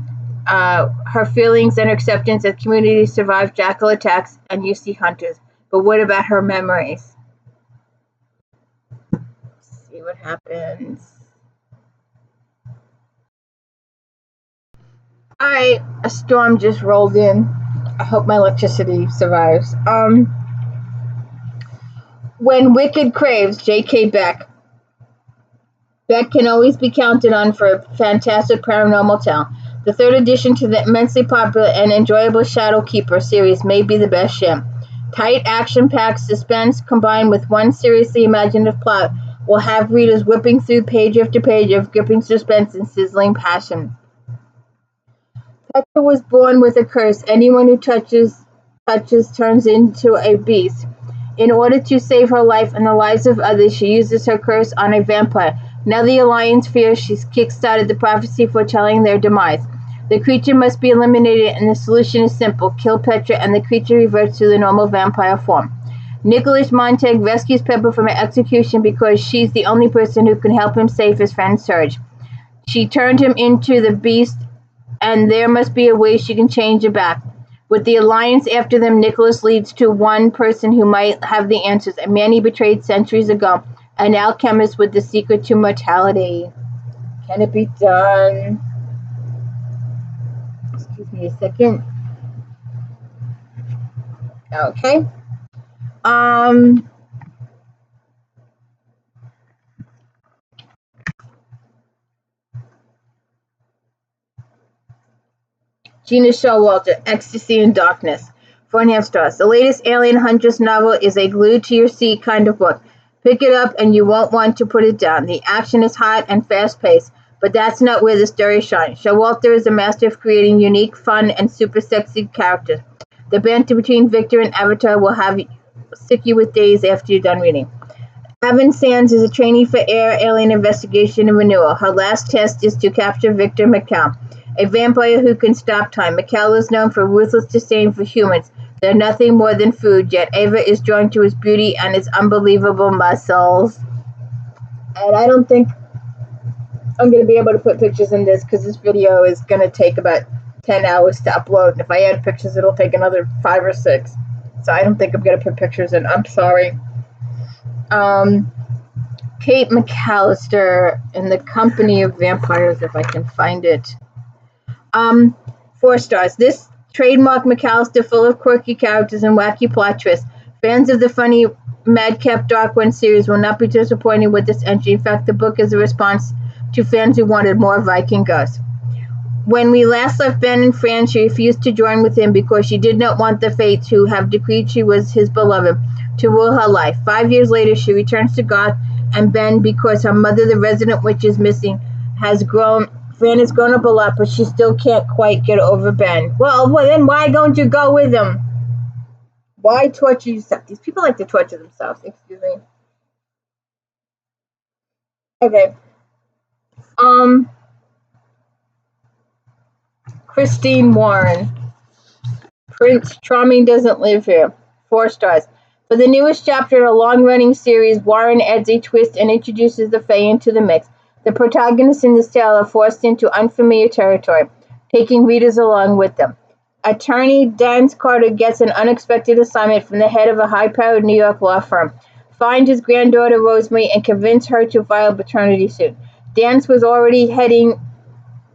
her feelings and her acceptance as communities survive jackal attacks and you see hunters. But what about her memories? Let's see what happens. Alright, a storm just rolled in. I hope my electricity survives. When Wicked Craves, J.K. Beck. Beck can always be counted on for a fantastic paranormal tale. The third addition to the immensely popular and enjoyable Shadowkeeper series may be the best yet. Tight, action-packed suspense combined with one seriously imaginative plot will have readers whipping through page after page of gripping suspense and sizzling passion. Petra was born with a curse. Anyone who touches turns into a beast. In order to save her life and the lives of others, she uses her curse on a vampire. Now the Alliance fears she's kick-started the prophecy foretelling their demise. The creature must be eliminated, and the solution is simple. Kill Petra, and the creature reverts to the normal vampire form. Nicholas Montag rescues Pepper from her execution because she's the only person who can help him save his friend Serge. She turned him into the beast, and there must be a way she can change it back. With the Alliance after them, Nicholas leads to one person who might have the answers, a man he betrayed centuries ago, an alchemist with the secret to mortality. Can it be done? Excuse me a second. Okay. Gina Showalter, Ecstasy in Darkness. 4.5 stars. The latest Alien Huntress novel is a glued-to-your-seat kind of book. Pick it up and you won't want to put it down. The action is hot and fast-paced, but that's not where the story shines. Showalter is a master of creating unique, fun, and super sexy characters. The banter between Victor and Avatar will have sick you with days after you're done reading. Evan Sands is a trainee for Air Alien Investigation and Renewal. Her last test is to capture Victor McCall, a vampire who can stop time. McCall is known for ruthless disdain for humans. They're nothing more than food, yet Ava is drawn to his beauty and his unbelievable muscles. And I don't think I'm going to be able to put pictures in this because this video is going to take about 10 hours to upload. And if I add pictures, it'll take another 5 or 6. So I don't think I'm going to put pictures in. I'm sorry. Kate McAllister in the Company of Vampires, if I can find it. 4 stars. This trademark McAllister, full of quirky characters and wacky plot twists. Fans of the funny Madcap Dark One series will not be disappointed with this entry. In fact, the book is a response to fans who wanted more Viking ghosts. When we last left Ben and Fran, she refused to join with him because she did not want the fates, who have decreed she was his beloved, to rule her life. 5 years later, she returns to Garth and Ben because her mother, the resident witch, is missing. Fran has grown up a lot, but she still can't quite get over Ben. Well, then why don't you go with him? Why torture yourself? These people like to torture themselves. Excuse me. Okay. Christine Warren. Prince Charming doesn't live here. 4 stars. For the newest chapter in a long-running series, Warren adds a twist and introduces the Fae into the mix. The protagonists in this tale are forced into unfamiliar territory, taking readers along with them. Attorney Dan Carter gets an unexpected assignment from the head of a high-powered New York law firm. Find his granddaughter Rosemary and convince her to file a paternity suit. Dan was already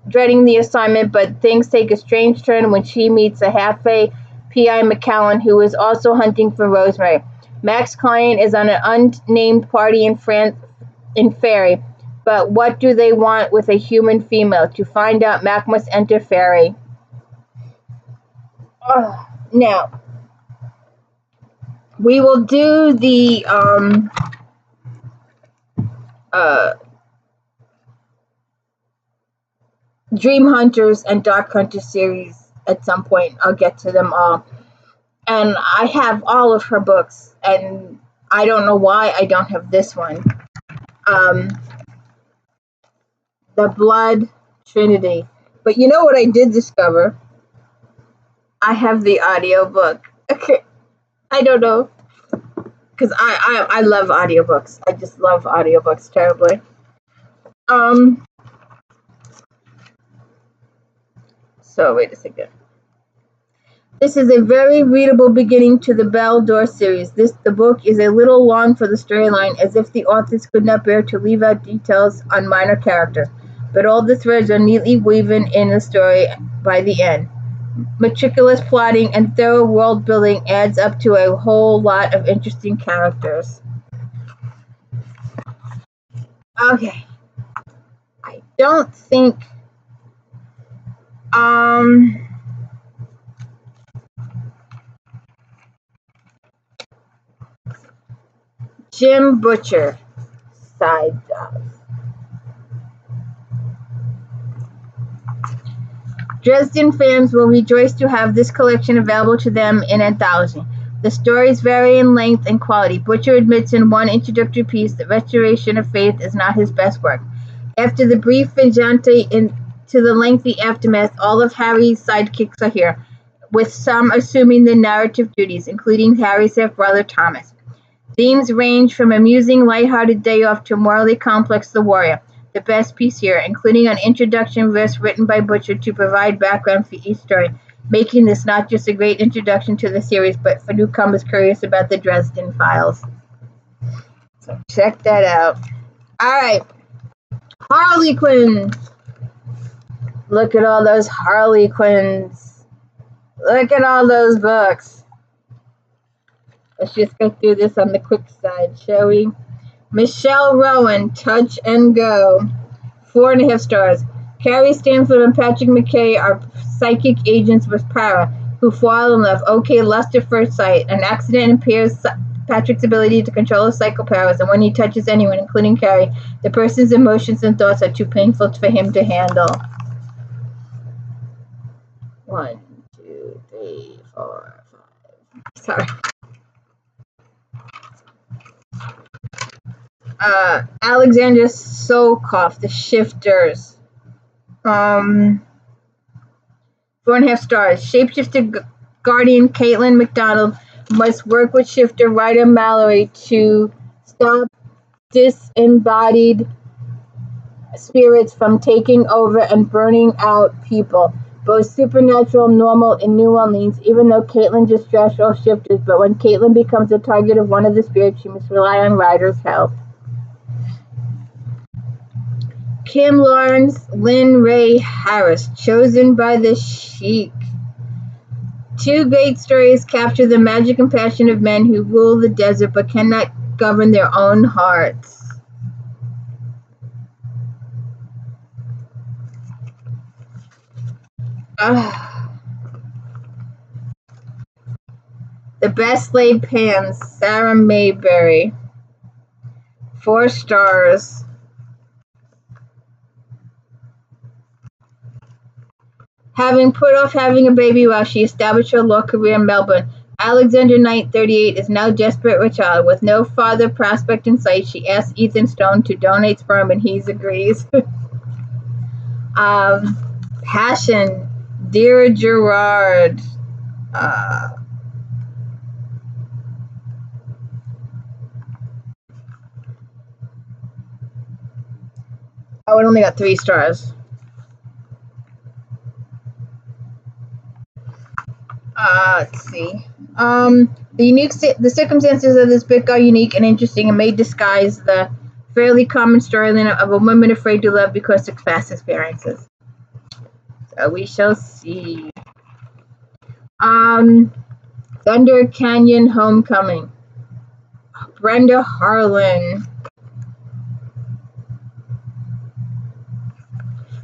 dreading the assignment, but things take a strange turn when she meets a half-Fae P.I. McCallan, who is also hunting for Rosemary. Mac's client is on an unnamed party in Fairy, but what do they want with a human female? To find out, Mac must enter Fairy. Now, we will do the Dream Hunters and Dark Hunters series at some point. I'll get to them all. And I have all of her books, and I don't know why I don't have this one. The Blood Trinity. But you know what I did discover? I have the audiobook. Okay. I don't know. Because I love audiobooks. I just love audiobooks terribly. So wait a second. This is a very readable beginning to the Belle Door series. The book is a little long for the storyline, as if the authors could not bear to leave out details on minor characters. But all the threads are neatly woven in the story by the end. Meticulous plotting and thorough world building adds up to a whole lot of interesting characters. Okay. I don't think Jim Butcher side jobs. Dresden fans will rejoice to have this collection available to them in anthology. The stories vary in length and quality. Butcher admits in one introductory piece that Restoration of Faith is not his best work. After the brief vigilante into the lengthy aftermath, all of Harry's sidekicks are here, with some assuming the narrative duties, including Harry's half-brother Thomas. Themes range from amusing, light-hearted day off to morally complex The Warrior, the best piece here, including an introduction verse written by Butcher to provide background for each story, making this not just a great introduction to the series, but for newcomers curious about the Dresden Files. So check that out. Alright. Harlequins. Look at all those Harlequins. Look at all those books. Let's just go through this on the quick side, shall we? Michelle Rowan, Touch and Go. 4.5 stars. Carrie Stanfield and Patrick McKay are psychic agents with power who fall in love. Okay, lust at first sight. An accident impairs Patrick's ability to control his psycho powers, and when he touches anyone, including Carrie, the person's emotions and thoughts are too painful for him to handle. 1, 2, 3, 4, 5. Sorry. Alexander Sokoff, The Shifters. 4.5 stars. Shapeshifter guardian Caitlin McDonald must work with shifter writer Mallory to stop disembodied spirits from taking over and burning out people, both supernatural, normal, in New Orleans, even though Caitlin distracts all shifters. But when Caitlin becomes the target of one of the spirits, she must rely on Ryder's help. Kim Lawrence, Lynn Ray Harris, Chosen by the Sheik. 2 great stories capture the magic and passion of men who rule the desert but cannot govern their own hearts. The Best Laid Plans, Sarah Mayberry. 4 stars. Having put off having a baby while she established her law career in Melbourne, Alexander Knight, 38, is now desperate for a child. With no father prospect in sight, she asks Ethan Stone to donate sperm, and he agrees. Passion, Dear Gerard. Oh, it only got 3 stars. Let's see. The circumstances of this book are unique and interesting and may disguise the fairly common storyline of a woman afraid to love because of past experiences. So we shall see. Thunder Canyon Homecoming. Brenda Harlan.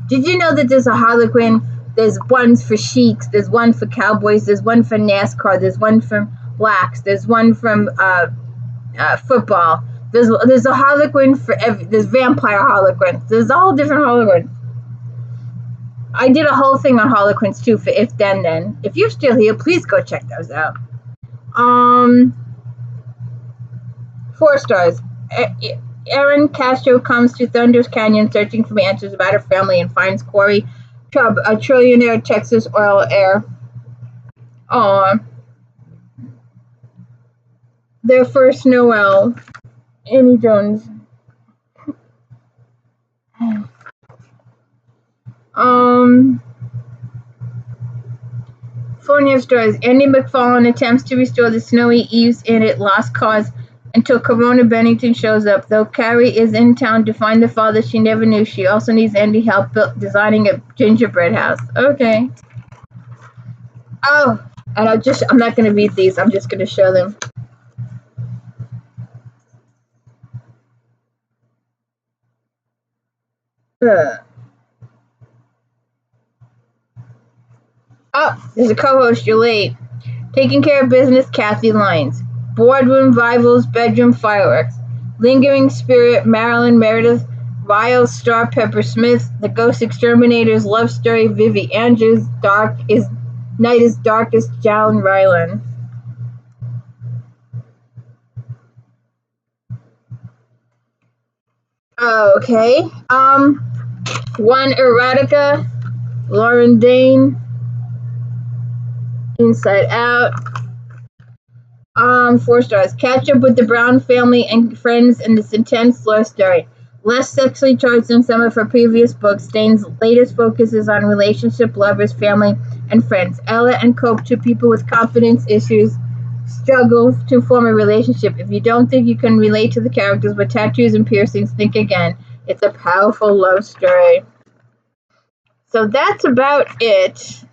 Did you know that there's a Harlequin? There's ones for sheiks, there's one for cowboys, there's one for NASCAR, there's one from blacks, there's one from football. There's a Harlequin for there's vampire Harlequins. There's all different Harlequins. I did a whole thing on Harlequins too for If Then Then. If you're still here, please go check those out. 4 stars. Erin Castro comes to Thunder's Canyon searching for answers about her family and finds Corey Chubb, a trillionaire Texas oil heir. Their first Noel. Annie Jones. 4.5 stars. Andy McFarlane attempts to restore the snowy eaves in it lost cause until Corona Bennington shows up. Though Carrie is in town to find the father she never knew, she also needs Andy help designing a gingerbread house. Okay. Oh, and I'm not going to read these. I'm just going to show them. Oh, there's a co-host. You're late. Taking care of business, Kathy Lyons. Boardroom Rivals, Bedroom Fireworks. Lingering Spirit, Marilyn Meredith. Riles, Star Pepper Smith. The Ghost Exterminators, Love Story, Vivi Andrews. Night is Darkest, Jalen Ryland. Okay. One erotica, Lauren Dane, Inside Out. 4 stars. Catch up with the Brown family and friends in this intense love story. Less sexually charged than some of her previous books, Dane's latest focuses on relationship, lovers, family, and friends. Ella and Cope, two people with confidence issues, struggle to form a relationship. If you don't think you can relate to the characters with tattoos and piercings, think again. It's a powerful love story. So that's about it.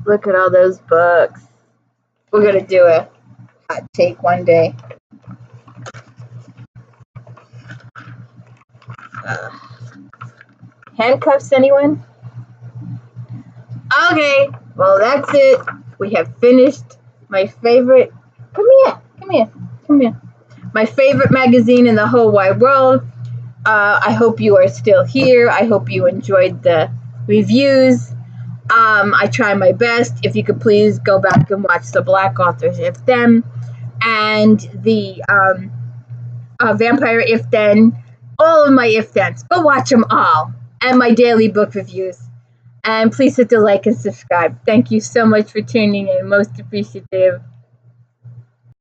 Look at all those books. We're gonna do a hot take one day. Handcuffs, anyone? Okay, well that's it. We have finished my favorite. Come here. My favorite magazine in the whole wide world. I hope you are still here. I hope you enjoyed the reviews. I try my best. If you could please go back and watch the Black Authors If Then and the Vampire If Then. All of my If Thens. Go watch them all. And my daily book reviews. And please hit the like and subscribe. Thank you so much for tuning in. Most appreciative.